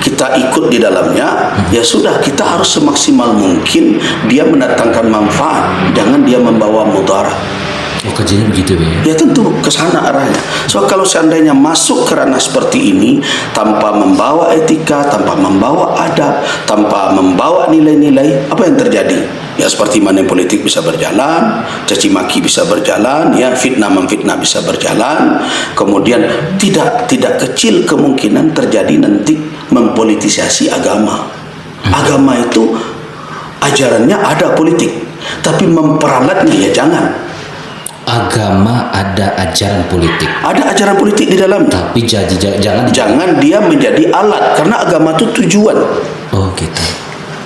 kita ikut di dalamnya. Ya sudah, kita harus semaksimal mungkin dia mendatangkan manfaat, jangan dia membawa mudarat. Oh, kajiannya begitu ya? Ya tentu ke sana arahnya. So kalau seandainya masuk ke ranah seperti ini tanpa membawa etika, tanpa membawa adab, tanpa membawa nilai-nilai, apa yang terjadi? Ya seperti money politik bisa berjalan, caci maki bisa berjalan, ya fitnah memfitnah bisa berjalan. Kemudian tidak kecil kemungkinan terjadi nanti mempolitisasi agama. Agama itu ajarannya ada politik, tapi memperalatnya ya jangan. Agama ada ajaran politik, Ada ajaran politik di dalamnya. tapi jangan. Jangan dia menjadi alat, karena agama itu tujuan. Oh gitu.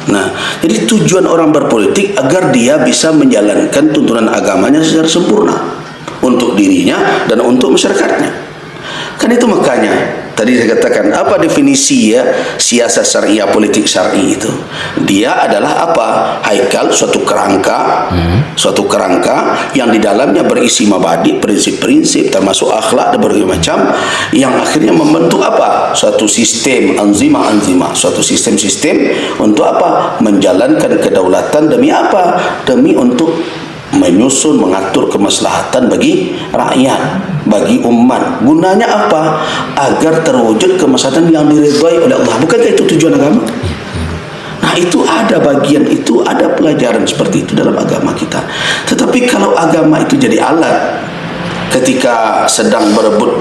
Nah, jadi tujuan orang berpolitik agar dia bisa menjalankan tuntunan agamanya secara sempurna untuk dirinya dan untuk masyarakatnya. Kan itu makanya tadi saya katakan apa definisi ya siasat syariah, politik syar'i itu? Dia adalah apa? Haikal, suatu kerangka, yang di dalamnya berisi mabadi, prinsip-prinsip termasuk akhlak dan berbagai macam, yang akhirnya membentuk apa? Suatu sistem anzimah, suatu sistem-sistem untuk apa? Menjalankan kedaulatan demi apa? Demi untuk menyusun, mengatur kemaslahatan bagi rakyat, bagi umat. Gunanya apa? Agar terwujud kemaslahatan yang diridhai oleh Allah. Bukankah itu tujuan agama? Nah, itu ada bagian itu, ada pelajaran seperti itu dalam agama kita. Tetapi kalau agama itu jadi alat ketika sedang berebut,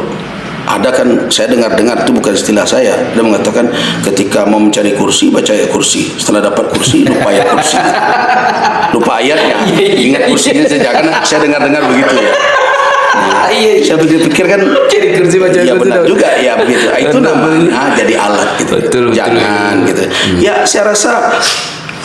ada kan saya dengar-dengar, itu bukan istilah saya, dia mengatakan ketika mau mencari kursi baca ayat kursi, setelah dapat kursi lupa ayat kursi, lupa ayatnya, ingat kursinya saja, karena saya dengar-dengar begitu ya. Nah, saya pikir kan Cari kursi baca ya kursi benar dong. juga ya begitu. Itu namanya jadi alat gitu. Betul, Jangan gitu. Ya saya rasa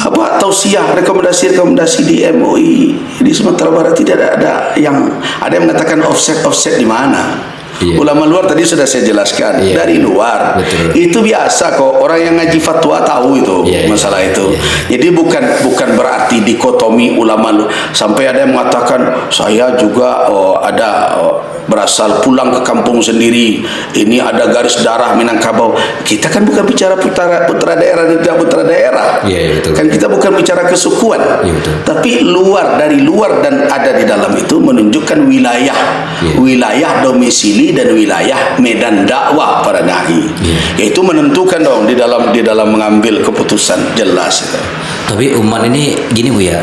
apa tausiah rekomendasi di MUI di Sumatera Barat tidak ada yang mengatakan offset di mana. Iya. Ulama luar tadi sudah saya jelaskan, Iya. dari luar. Betul. Itu biasa kok, orang yang ngaji fatwa tahu itu masalah itu. Jadi bukan berarti dikotomi ulama sampai ada yang mengatakan saya juga berasal pulang ke kampung sendiri, ini ada garis darah Minangkabau. Kita kan bukan bicara putra daerah dan tidak putra daerah. Betul. Kan kita bukan bicara kesukuan. Betul. Tapi dari luar dan ada di dalam itu menunjukkan wilayah domisili dan wilayah medan dakwah para dai. Yaitu menentukan dong di dalam mengambil keputusan jelas. Tapi umat ini gini Bu ya,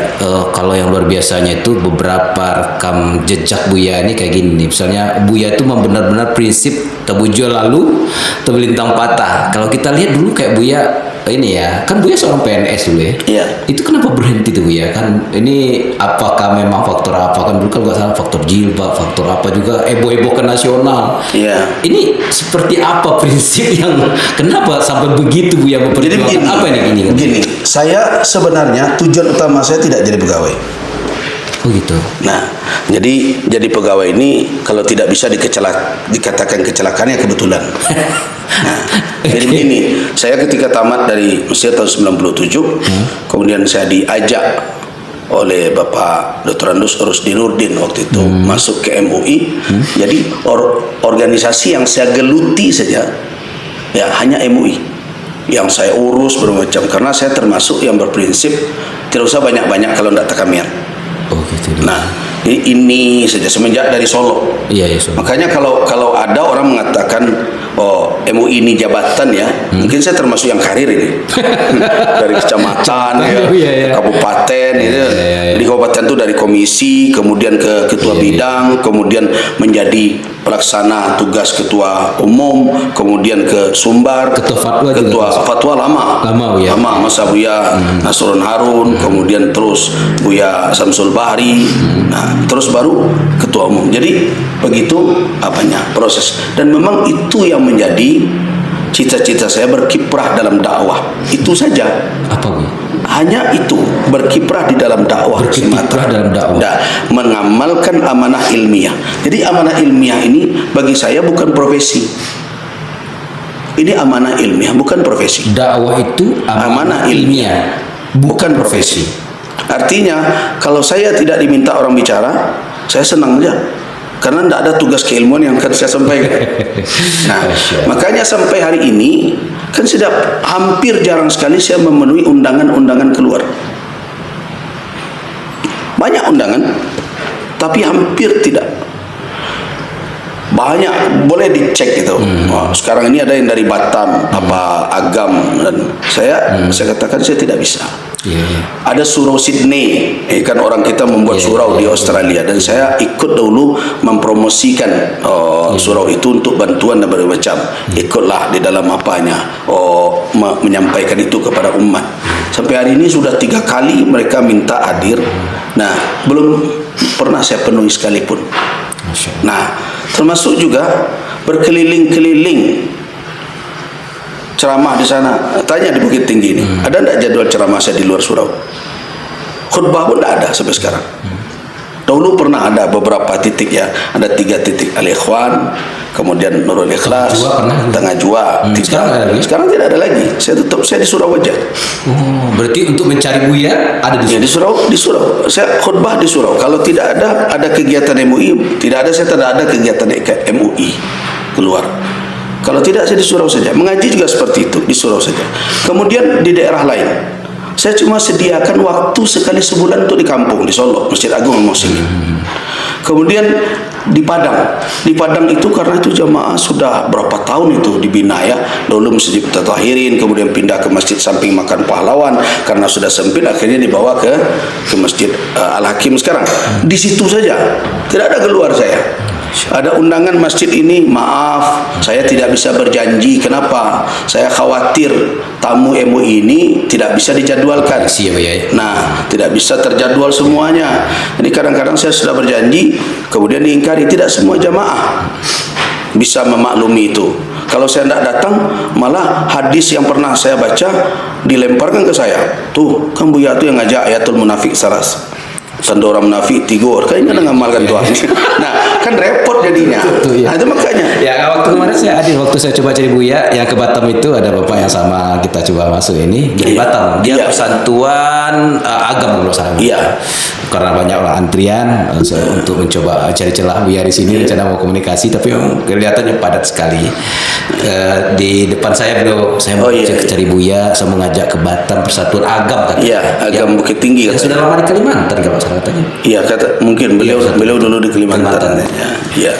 kalau yang luar biasanya itu beberapa rekam jejak Buya ini kayak gini nih. Misalnya Buya itu benar-benar prinsip tebujo lalu tebelintang patah. Kalau kita lihat dulu kayak Buya ini ya, kan Buya seorang PNS dulu ya. Iya. Itu kenapa berhenti tuh Buya? Kan ini apakah memang faktor apa? Kan dulu kan nggak salah faktor jilbab, faktor apa juga ebo-ebo ke nasional. Iya. Ini seperti apa prinsip yang kenapa sampai begitu Buya Jadi memperjuangkan apa ini gini? begini, saya sebenarnya tujuan utama saya tidak jadi pegawai. Oh gitu. Nah, jadi pegawai ini kalau tidak bisa dikatakan kecelakaan ya kebetulan. Nah, jadi begini, saya ketika tamat dari Mesir tahun 97, kemudian saya diajak oleh Bapak Dr. Andus Rusdinurdin waktu itu masuk ke MUI. Jadi organisasi yang saya geluti saja ya hanya MUI yang saya urus bermacam, karena saya termasuk yang berprinsip tidak usah banyak-banyak kalau tidak takamian. Oh gitu. Nah, ini saja semenjak dari Solo. Iya, so. Makanya kalau ada orang mengatakan MUI ini jabatan ya, mungkin saya termasuk yang karir ini. Dari kecamatan ya, kabupaten gitu. Di kabupaten itu dari komisi, kemudian ke ketua bidang, kemudian menjadi pelaksana tugas ketua umum, kemudian ke Sumbar, ketua fatwa lama masa Buya Nasrun Harun, kemudian terus Buya Samsul Bahri, nah terus baru ketua umum. Jadi begitu proses, dan memang itu yang menjadi cita-cita saya, berkiprah dalam dakwah. Itu saja. Apa Bu? Hanya itu, berkiprah di dalam dakwah. Mengamalkan amanah ilmiah. Jadi amanah ilmiah ini bagi saya bukan profesi. Ini amanah ilmiah, bukan profesi. Dakwah itu amanah ilmiah, bukan profesi. Artinya kalau saya tidak diminta orang bicara, saya senang aja, karena tidak ada tugas keilmuan yang akan saya sampaikan. Nah, makanya sampai hari ini kan sudah hampir jarang sekali saya memenuhi undangan-undangan keluar. Banyak undangan, tapi hampir tidak. Banyak, boleh dicek itu. Sekarang ini ada yang dari Batam, Agam, dan saya katakan saya tidak bisa. Ada surau Sydney, kan orang kita membuat surau di Australia, dan saya ikut dulu mempromosikan surau itu untuk bantuan dan berbagai macam. Ikutlah di dalam menyampaikan itu kepada umat. Sampai hari ini sudah 3 kali mereka minta hadir. Nah, belum pernah saya penuhi sekalipun. Nah, termasuk juga berkeliling-keliling ceramah di sana. Tanya di Bukit Tinggi ini, ada enggak jadwal ceramah saya di luar surau? Khutbah pun tidak ada sampai sekarang. Dahulu pernah ada beberapa titik ya, ada 3 titik Al-Ikhwan, kemudian Nurul Ikhlas, Tengah Jua, sekarang tidak ada lagi. Saya di surau aja. Oh, berarti untuk mencari Buya ada di ya, di surau. Saya khutbah di surau. Kalau tidak ada kegiatan MUI, saya tidak ada kegiatan MUI keluar. Kalau tidak, saya di surau saja. Mengaji juga seperti itu, di surau saja. Kemudian di daerah lain, saya cuma sediakan waktu sekali sebulan untuk di kampung, di Solo, Masjid Agung Al-Muslimin. Kemudian di Padang. Di Padang itu karena itu jamaah sudah berapa tahun itu dibina ya. Dulu Masjid Tatahirin, kemudian pindah ke Masjid Samping Makan Pahlawan. Karena sudah sempit, akhirnya dibawa ke Masjid Al-Hakim sekarang. Di situ saja, tidak ada keluar saya. Ada undangan masjid ini, maaf, saya tidak bisa berjanji. Kenapa? Saya khawatir tamu MUI ini tidak bisa dijadwalkan. Nah, tidak bisa terjadwal semuanya. Jadi kadang-kadang saya sudah berjanji, kemudian diingkari. Tidak semua jamaah bisa memaklumi itu. Kalau saya tidak datang, malah hadis yang pernah saya baca dilemparkan ke saya. Tuh, kan Buya itu yang ngajak ayatul munafik saras. Sandora munafik tigor, kayaknya ngamalkan tuan. Nah, kan repot jadinya. Nah, itu makanya. Ya, waktu kemarin saya hadir, waktu saya coba cari Buya yang ke Batam itu, ada bapak yang sama kita coba masuk ini dari Batam. Dia persatuan agama kalau salah. Iya. Karena banyak orang antrian untuk mencoba cari celah Buya di sini, rencana mau komunikasi, tapi kelihatannya padat sekali. Di depan saya saya mau cari Buya, saya mengajak ke Batam persatuan agam. Iya, agam Bukit Tinggi. Sudah lama di Kalimantan kalau katanya. Iya, mungkin beliau dulu di Kalimantan. Iya.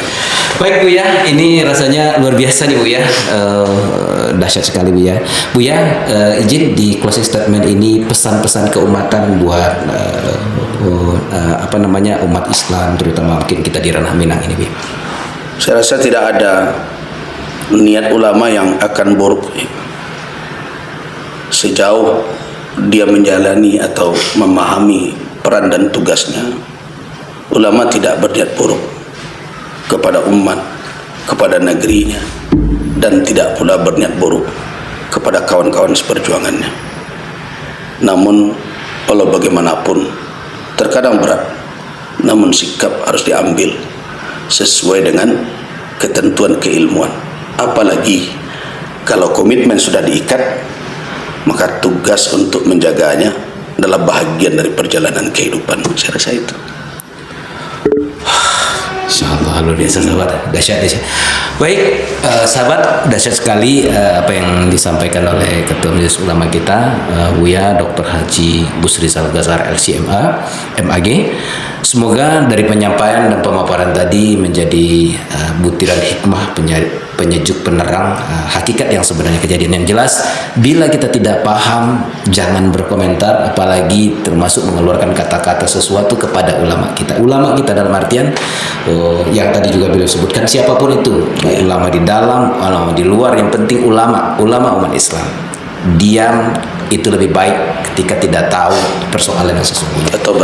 Baik Buya, ini rasanya luar biasa nih Buya, dahsyat sekali Buya. Buya, izin di closing statement ini pesan-pesan keumatan buat umat Islam, terutama mungkin kita di ranah Minang ini Buya. Saya rasa tidak ada niat ulama yang akan buruk sejauh dia menjalani atau memahami peran dan tugasnya. Ulama tidak berniat buruk kepada umat, kepada negerinya, dan tidak pula berniat buruk kepada kawan-kawan seperjuangannya. Namun walau bagaimanapun terkadang berat, namun sikap harus diambil sesuai dengan ketentuan keilmuan. Apalagi kalau komitmen sudah diikat, maka tugas untuk menjaganya adalah bahagian dari perjalanan kehidupan. Saya rasa itu. Insyaallah luar biasa sahabat, dahsyat. Baik, sahabat, dahsyat sekali apa yang disampaikan oleh Ketua Majelis Ulama kita, Buya Dr. Haji Busri Zalgazhar LCMA, MAG. Semoga dari penyampaian dan pemaparan tadi menjadi butiran hikmah, penyejuk, penerang hakikat yang sebenarnya kejadian. Yang jelas, bila kita tidak paham, jangan berkomentar, apalagi termasuk mengeluarkan kata-kata sesuatu kepada ulama kita. Ulama kita dalam artian yang tadi juga beliau sebutkan, siapapun itu, ulama di dalam, ulama di luar, yang penting ulama umat Islam. Diam itu lebih baik ketika tidak tahu persoalan yang sesungguhnya, atau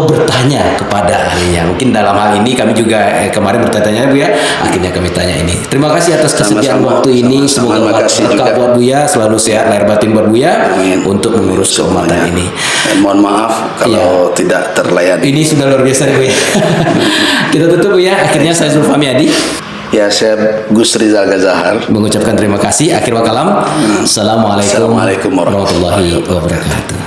bertanya kepada ahlinya. Mungkin dalam hal ini kami juga kemarin bertanya Bu ya, akhirnya kami tanya ini. Terima kasih atas kesediaan waktu ini. Semoga berkah buat Buya, selalu sehat lahir batin buat Buya untuk mengurus keumatan ini. Mohon maaf kalau tidak terlayani. Ini sudah luar biasa nih Bu ya. Kita tutup Bu ya. Akhirnya saya Zulfahmi Adi. Ya, saya Gus Rizal Gazahar mengucapkan terima kasih. Akhir wa kalam. Assalamualaikum warahmatullahi wabarakatuh.